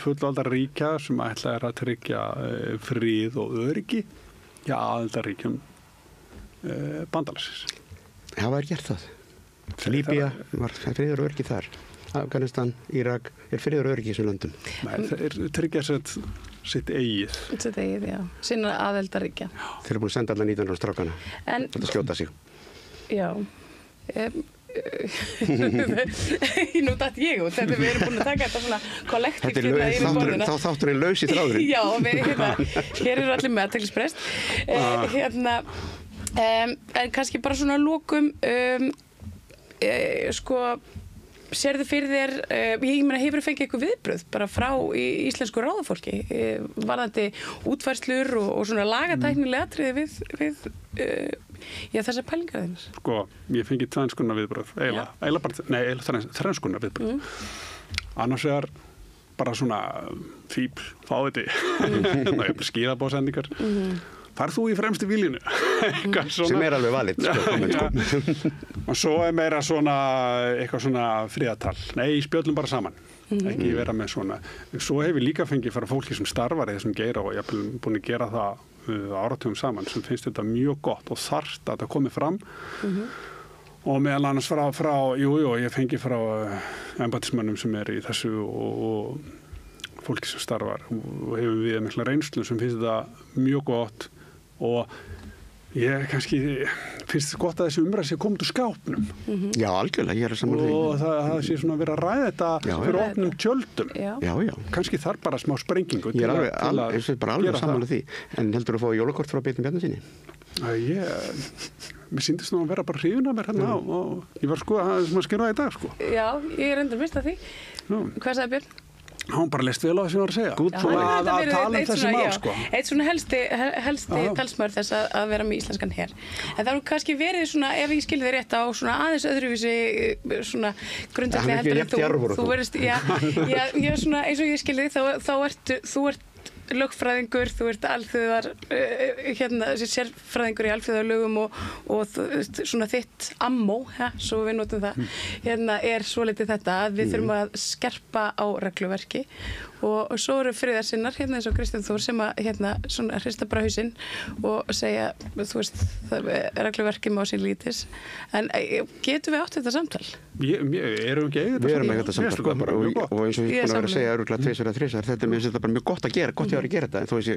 fullvalda ríkja sem ætlað að tryggja frið og öryggi aðildarríkjum bandalagsins. Hafa þær gert það? Líbía var friður og öryggi þar. Afganistan, Írak, er friður og öryggi í þessum löndum? Nei, þeir tryggja sitt eigið. Sitt eigið, já. Sinna aðildarríkja. Þeir eru búin að senda alla 19 strákana. Þetta skjóta sig. Já. Nú datt ég út. Við erum búin að taka þetta svona kollektíft yfir borðina. Þá þátturinn laus í þráðurinn. Já, hér eru allir meðtæknisprest. En kannski bara svona lokum, sérðu fyrir þér, ég meina hefur fengið eitthvað viðbröð bara frá íslensku ráðafólki varðandi útfærslur og svona lagatæknilega atriði við þessar pælingar þeinar? Ég fengið tvennskonar viðbröð, þrennskonar viðbröð. Annars er bara svona fíbl, fáiði, skíðabóðsendingar. Farð þú í fremstu výlinu? Sem er alveg valið. Og svo er meira svona eitthvað svona friðartal. Nei, spjöllum bara saman. Ekki vera með svona. Svo hefur líka fengið frá fólki sem starfar í þessum geira og ég hef búin að gera það áratugum saman sem finnst þetta mjög gott og þarft að það komi fram. Og meðal annars frá ég fengi frá embættismönnum sem er í þessu og fólki sem starfar og hefur við mikla reynslu sem finnst þetta mjög gott og ég kannski finnst þetta gott að þessi umræð sé komið úr skápnum. Já, algjörlega, ég er saman því. Og það sé svona verið að ræða þetta fyrir opnum tjöldum. Já. Kannski þarf bara smá sprengingu. Ég er alveg saman því. En heldur þú að fá jólakort frá Birni Bjarnasyni? Mér sýndist nú að vera bara hrifin að mér hérna og ég var að skera það í dag. Já, ég er endur mist að því. Hvað sagði Björn? Hann bara leist vel á það sem ég var að segja. Gúd, Svona að tala þessi mál, sko. Eitt svona helsti talsmaður þess að vera með íslenskan her. En það nú kannski verið svona, ef ég skilði þig rétt á svona aðeins öðruvísi svona grundvelli heldur en þú verðist, já, svona eins og ég skilði þig, þú ert lögfræðingur, þú ert alþjóðar sérfræðingur í alþjóðarlögum og svona þitt ammó, svo við notum það er svolítið þetta að við þurfum að skerpa á regluverki og svo eru friðarsinnar eins og Kristján Þór sem að svona hrista bara hausinn og segja, þú veist, regluverki má sín lítis, en getum við átt þetta samtal? Erum við ekki við erum ekki þetta samtal, sko, og eins og ég búin að vera að segja örugglega 2 eða 3, þetta mér finnst þetta bara mjög gott að gera, gott ég var að gera þetta, en þó ég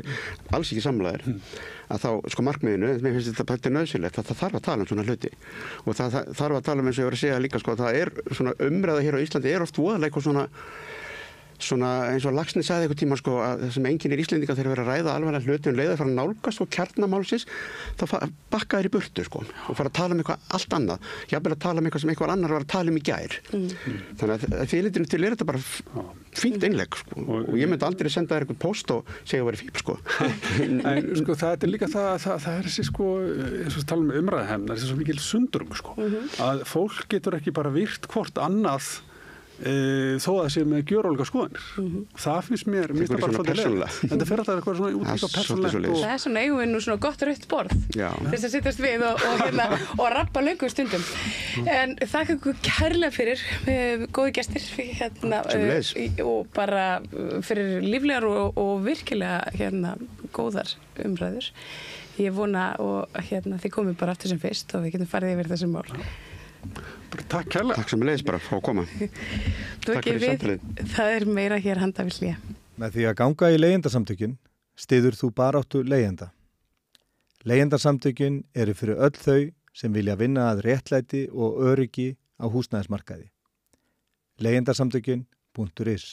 alls ekki samlaðir að þá, sko, markmiðinu, mér finnst þetta nöðsynlegt, það þarf að tala svona hluti og það þarf að tala eins og ég var að segja líka, sko, það svona umræða hér á Íslandi oft voðalega eitthvað svona eins og Laxness sagði einhvern tíma, sko, að það sem einkennir Íslendinga þegar vera að ræða alvarlega hluti leiði að fara að nálgast og kjarnamálsins þá bakka þér í burtu, sko, og fara að tala um eitthvað allt annað, jafnvel að tala um eitthvað sem eitthvað annar var að tala um í gær. Þannig að fyrirlitinu til þetta bara fínt innlegg, sko, og ég myndi aldrei senda þér eitthvað post og segja að vera fíl, sko. En sko það er líka það er þessi, sko, eins og tala um umræðahefnar, þessi svo mikil sundrung, sko, að fólk getur ekki bara virt hvort annað þó að það sé með gjörólíka skoðanir. Það finnst mér bara svolítið leið. Þetta fer alltaf eitthvað svona út líka persónulegt. Það er svona eigum við nú svona gott rautt borð þess að sittast við og rappa löngum stundum. En þakka ykkur kærlega fyrir góði gestir og bara fyrir líflegar og virkilega góðar umræður. Ég vona og þið komið bara aftur sem fyrst og við getum farið yfir þessi mál. Takk kærlega. Takk sem leiðis bara að koma. Takk fyrir samtalið. Það er meira hér handa við hlýja. Með því að ganga í leigjendasamtökin styður þú baráttu leigjenda. Leigjendasamtökin eru fyrir öll þau sem vilja vinna að réttlæti og öryggi á húsnæðismarkaði. Leigjendasamtökin.is